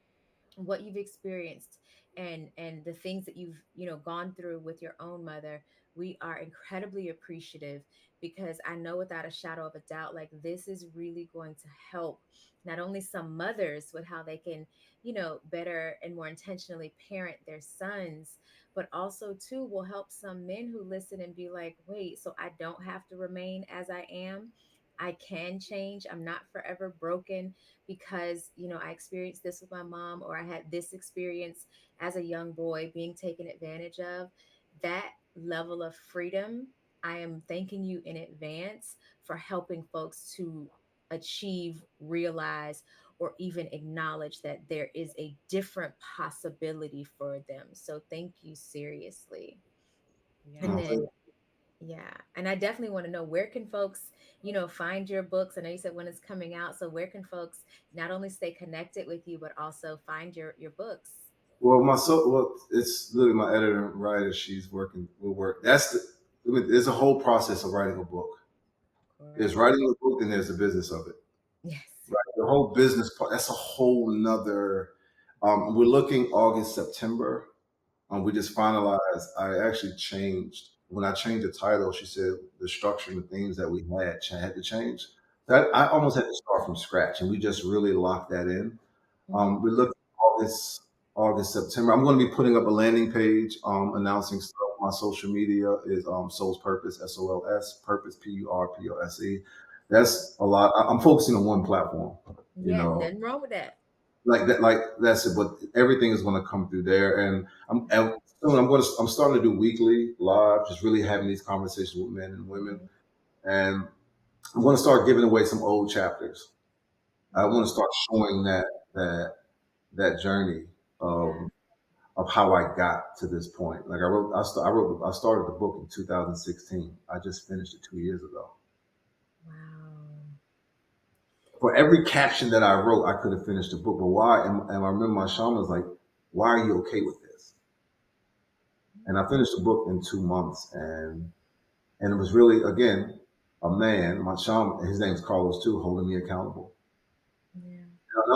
what you've experienced and the things that you've gone through with your own mother, we are incredibly appreciative because I know without a shadow of a doubt, like this is really going to help not only some mothers with how they can better and more intentionally parent their sons, but also too will help some men who listen and be like, wait, so I don't have to remain as I am. I can change. I'm not forever broken because I experienced this with my mom, or I had this experience as a young boy being taken advantage of. That level of freedom, I am thanking you in advance for helping folks to achieve, realize, or even acknowledge that there is a different possibility for them. So thank you seriously. And No, Yes. then yeah, and I definitely want to know, where can folks, find your books? I know you said when it's coming out, so where can folks not only stay connected with you but also find your books? well, it's literally my editor and writer. She's working. Will work. There's a whole process of writing a book. There's Correct. writing a book, and there's the business of it. Yes. Right. The whole business part. That's a whole nother. We're looking August, September. We just finalized. I actually changed when I changed the title. She said the structure and the themes that we had to change. That I almost had to start from scratch, and we just really locked that in. Mm-hmm. We look August, September. I'm going to be putting up a landing page announcing stuff. My social media is Soul's Purpose, SOLS, Purpose, PURPOSE. That's a lot. I'm focusing on one platform, you Yeah, know, nothing wrong with that. like that's it. But everything is going to come through there, and soon I'm starting to do weekly live, just really having these conversations with men and women, Mm-hmm. and I'm going to start giving away some old chapters. I want to Mm-hmm. start showing that that journey Yeah. of how I got to this point. Like I started the book in 2016. I just finished it 2 years ago. Wow. For every caption that I wrote, I could have finished the book. But why? And I remember my shaman was like, "Why are you okay with this?" And I finished the book in 2 months, and it was really again a man, my shaman. His name's Carlos too, holding me accountable. Yeah.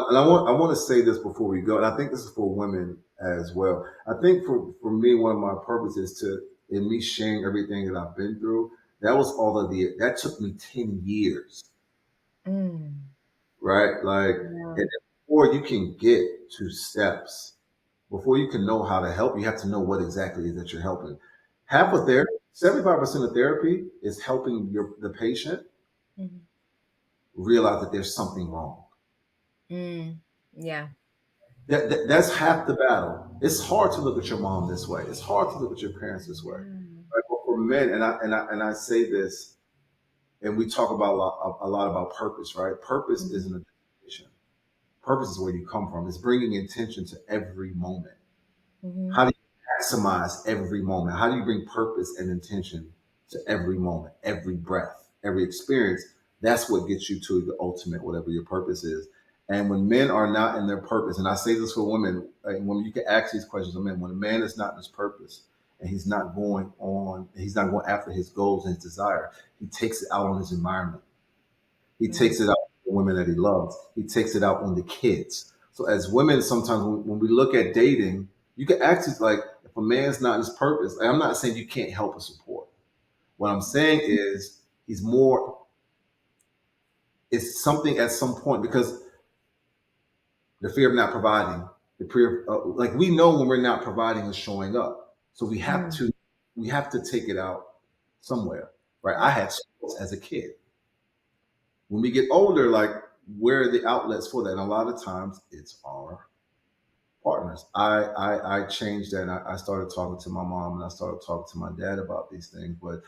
And I want to say this before we go, and I think this is for women as well. I think for me, one of my purposes to in me sharing everything that I've been through, that was all of the that took me 10 years, Mm. right? Like, Yeah. and before you can get to steps, before you can know how to help, you have to know what exactly it is that you're helping. Half of Yeah. therapy, 75% of therapy is helping the patient Mm-hmm. realize that there's something wrong. Mm. Yeah. That's half the battle. It's hard to look at your mom this way. It's hard to look at your parents this way. Yeah. Right? But for men, and I say this, and we talk about a lot about purpose, right? Purpose Mm-hmm. isn't a destination. Purpose is where you come from. It's bringing intention to every moment. Mm-hmm. How do you maximize every moment? How do you bring purpose and intention to every moment, every breath, every experience? That's what gets you to the ultimate, whatever your purpose is. And when men are not in their purpose, and I say this for women, and when you can ask these questions of men, when a man is not in his purpose and he's not going after his goals and his desire, he takes it out on his environment. He Mm-hmm. takes it out on the women that he loves. He takes it out on the kids. So as women, sometimes when we look at dating, you can actually like if a man's not in his purpose. I'm not saying you can't help or support. What I'm saying is He's more. It's something at some point because the fear of not providing, the fear of, like we know when we're not providing and showing up, so Mm, we have to take it out somewhere, right? I yep. had sports as a kid. When we get older, like where are the outlets for that? And a lot of times it's our partners. I changed that. And I started talking to my mom and I started talking to my dad about these things. But at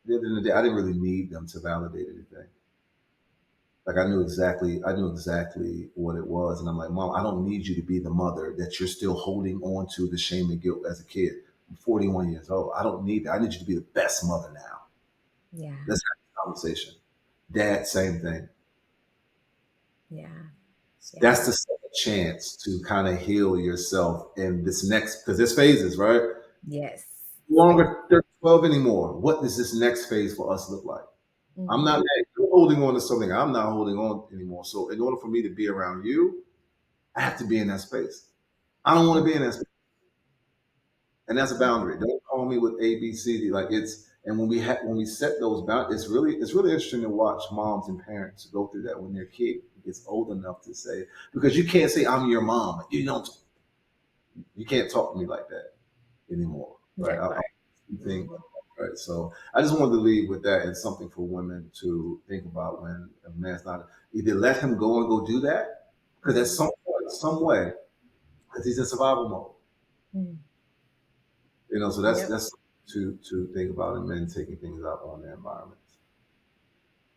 the end of the day, I didn't really need them to validate anything. Like I knew exactly what it was. And I'm like, Mom, I don't need you to be the mother that you're still holding on to the shame and guilt as a kid. I'm 41 years old. I don't need that. I need you to be the best mother now. Yeah. Let's have a conversation. Dad, same thing. Yeah. That's Yeah. the second chance to kind of heal yourself in this next, because there's phases, right? Yes. No Space. longer 12 anymore. What does this next phase for us look like? I'm Mm-hmm. not you're holding on to something I'm not holding on anymore. So in order for me to be around you, I have to be in that space. I don't want to be in that space. And that's a Yeah. boundary. Don't call me with A, B, C, D. Like it's and when we set those boundaries, it's really interesting to watch moms and parents go through that when their kid gets old enough to say because you can't say I'm your mom. You can't talk to me like that anymore, right? That part. I think, Hmm. right. So I just wanted to leave with that and something for women to think about when a man's not either let him go and go do that because at Hmm. some point, some way, because he's in survival mode. Mm. So Yep. that's to think about in men taking things out on their environments.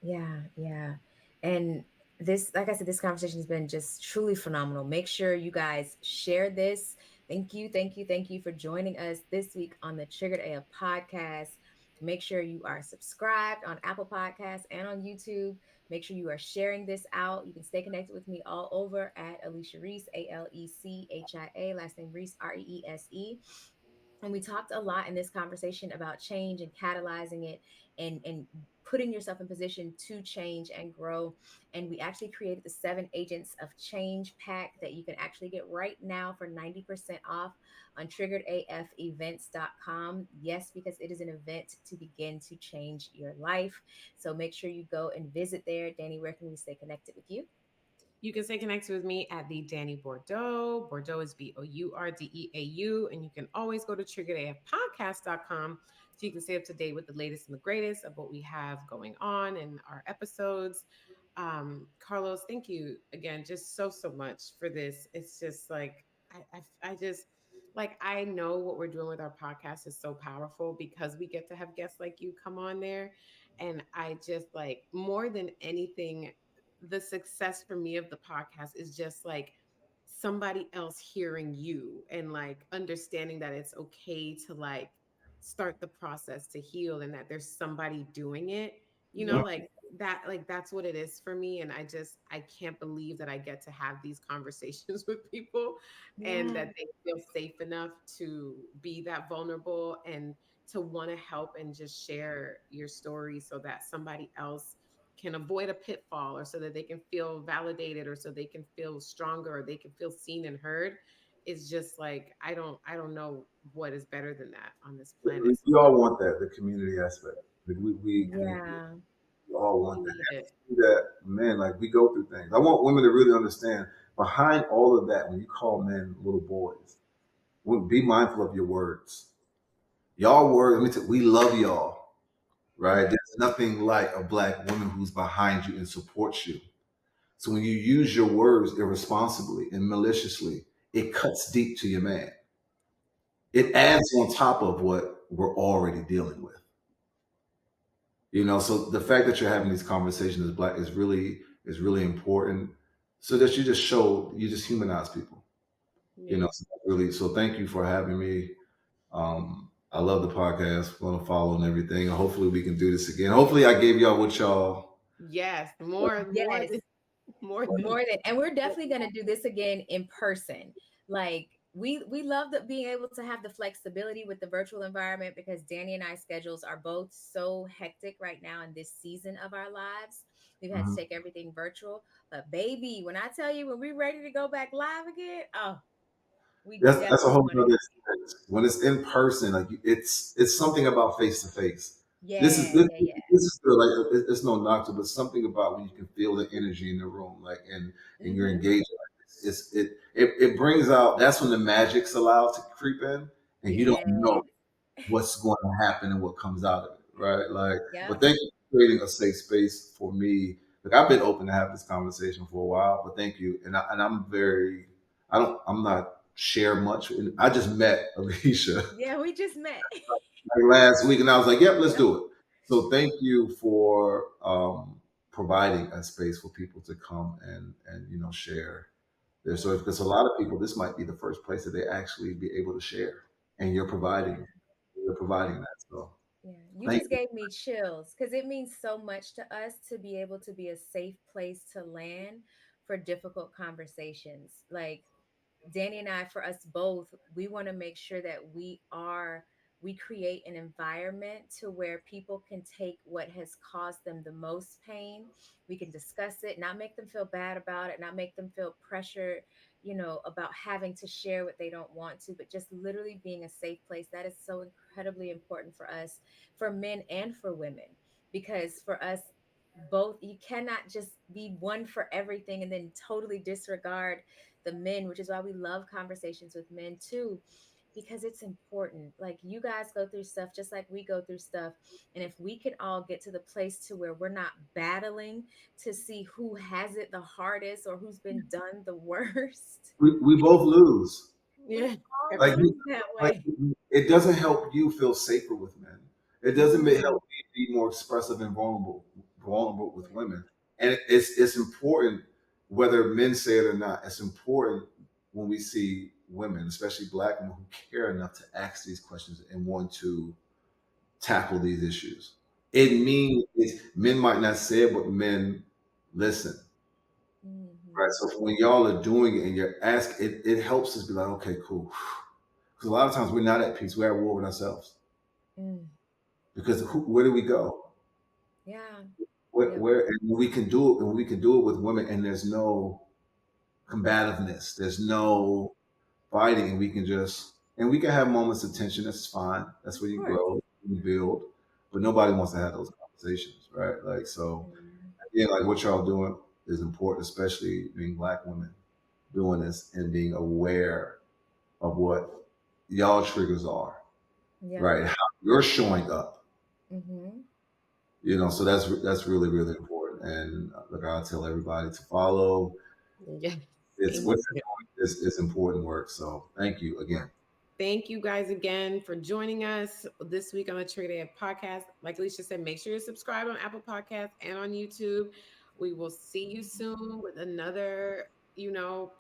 Yeah, yeah. And this, like I said, this conversation has been just truly phenomenal. Make sure you guys share this. Thank you, thank you, thank you for joining us this week on the Triggered AF podcast. Make sure you are subscribed on Apple Podcasts and on YouTube. Make sure you are sharing this out. You can stay connected with me all over at Alicia Reese, Alechia, last name Reese, Reese. And we talked a lot in this conversation about change and catalyzing it and putting yourself in position to change and grow. And we actually created the 7 Agents of Change pack that you can actually get right now for 90% off on triggeredafevents.com. Yes, because it is an event to begin to change your life. So make sure you go and visit there. Danny, where can we stay connected with you? You can stay connected with me at the Danny Bordeaux. Bordeaux is BOURDEAU. And you can always go to triggeredafpodcast.com so you can stay up to date with the latest and the greatest of what we have going on in our episodes. Carlos, thank you again, just so much for this. It's just like, I just, like, I know what we're doing with our podcast is so powerful because we get to have guests like you come on there. And I just like more than anything, the success for me of the podcast is just like somebody else hearing you and like understanding that it's okay to like start the process to heal and that there's somebody doing it, Yeah. like that, like that's what it is for me. And I can't believe that I get to have these conversations with people and Yeah. that they feel safe enough to be that vulnerable and to want to help and just share your story so that somebody else can avoid a pitfall or so that they can feel validated or so they can feel stronger or they can feel seen and heard. It's just like I don't know what is better than that on this planet. So We all want that, the community aspect. Like Yeah. we all we want that. need it. That man, like we go through things. I want women to really understand behind all of that. When you call men little boys, be mindful of your words. Y'all words. We love y'all, right? Yeah. There's nothing like a black woman who's behind you and supports you. So when you use your words irresponsibly and maliciously, it cuts deep to your man. It Okay. adds on top of what we're already dealing with. So the fact that you're having these conversations as black is really important so that you just humanize people. Yeah. So really, so thank you for having me. I love the podcast, going to follow and everything. And hopefully we can do this again. Hopefully I gave y'all what y'all. Yes. More Yes. than more than More than, and we're definitely going to do this again in person. Like we love that being able to have the flexibility with the virtual environment because Danny and I schedules are both so hectic right now in this season of our lives. We've had to Mhm. take everything virtual, but baby, when I tell you when we're ready to go back live again, oh, we That's a definitely whole want to other do. experience. When it's in person, like it's something about face to face. This is Yeah, this, yeah, yeah. this is the, like it's no doctor, but something about when you can feel the energy in the room, like and you're Mm-hmm. engaged. Like, it brings out. That's when the magic's allowed to creep in, and you don't Yeah. know what's going to happen and what comes out of it, right? Like, but Yep. thank you for creating a safe space for me. Like, I've been open to have this conversation for a while, but thank you. I'm very, I'm not share much. I just met Alicia Yeah, we just met. like last week, and I was like, "Yep, let's Yep. do it." So thank you for providing a space for people to come and share their stories, because a lot of people, this might be the first place that they actually be able to share, and Yeah. you're Yeah. providing that. So Yeah. You thank just you. gave me chills because it means so much to us to be able to be a safe place to land for difficult conversations. Like, Danny and I, for us both, we want to make sure that we create an environment to where people can take what has caused them the most pain. We can discuss it, not make them feel bad about it, not make them feel pressure, about having to share what they don't want to, but just literally being a safe place. That is so incredibly important for us, for men and for women, because for us, both, you cannot just be one for everything and then totally disregard the men, which is why we love conversations with men too, because it's important. Like, you guys go through stuff just like we go through stuff, and if we can all get to the place to where we're not battling to see who has it the hardest or who's been done the worst, We both lose. we Yeah. all Like, lose that like way. it doesn't help you feel safer with men. It doesn't Mm, help me be more expressive and vulnerable with yeah. women. And it's important whether men say it or not. It's important when we see women, especially black women, who care enough to ask these questions and want to tackle these issues. It means men might not say it, but men listen. Right. Mm-hmm. So when y'all are doing it and you're asking, it helps us be like, okay, cool. Because a lot of times we're not at peace. We're at war with ourselves. Mm, Because where do we go? yeah. Yep. Where and we can do it, and we can do it with women, and there's no combativeness. There's no fighting, and we can just and we can have moments of tension. That's fine. That's Of where you course. grow, you build. But nobody wants to have those conversations, right? Like so, Mm, yeah, like what y'all doing is important, especially being black women doing this and being aware of what y'all triggers are, yep. right? How you're showing up, Mm-hmm. so that's really really important. And like I tell everybody to follow. Yes. It's Thank what's you. it's important work. So thank you again. Thank you guys again for joining us this week on the Trigger Day podcast. Like Alicia said, make sure you subscribe on Apple Podcasts and on YouTube. We will see you soon with another,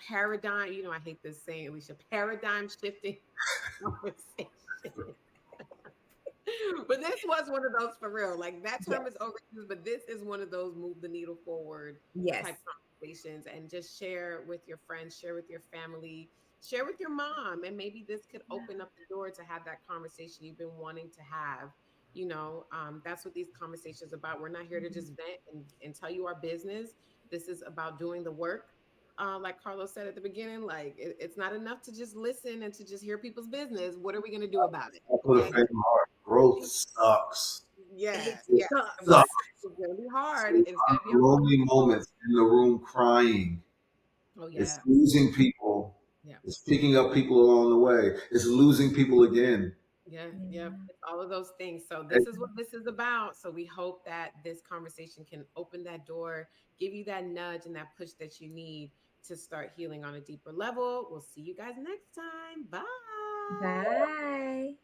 paradigm. I hate this saying, Alicia, paradigm shifting conversation. But this was one of those for real. Like, that Yeah. term is overused, but this is one of those move the needle forward Yes. type conversations. And just share with your friends, share with your family, share with your mom, and maybe this could open up the door to have that conversation you've been wanting to have. That's what these conversations about. We're not here to Mhm. just vent and tell you our business. This is about doing the work. Like Carlos said at the beginning, like it's not enough to just listen and to just hear people's business. What are we going to do about it? I put a Okay. fan in my heart. Growth sucks. Yeah, It It yeah. sucks. It's gonna be hard. So It's gonna be lonely uncomfortable. moments in the room crying. Oh It's yeah, losing people. yeah, It's picking up people along the way. It's losing people again. yeah, yeah. Yeah. It's all of those things. So And this is what this is about. So we hope that this conversation can open that door, give you that nudge and that push that you need to start healing on a deeper level. We'll see you guys next time. Bye. Bye.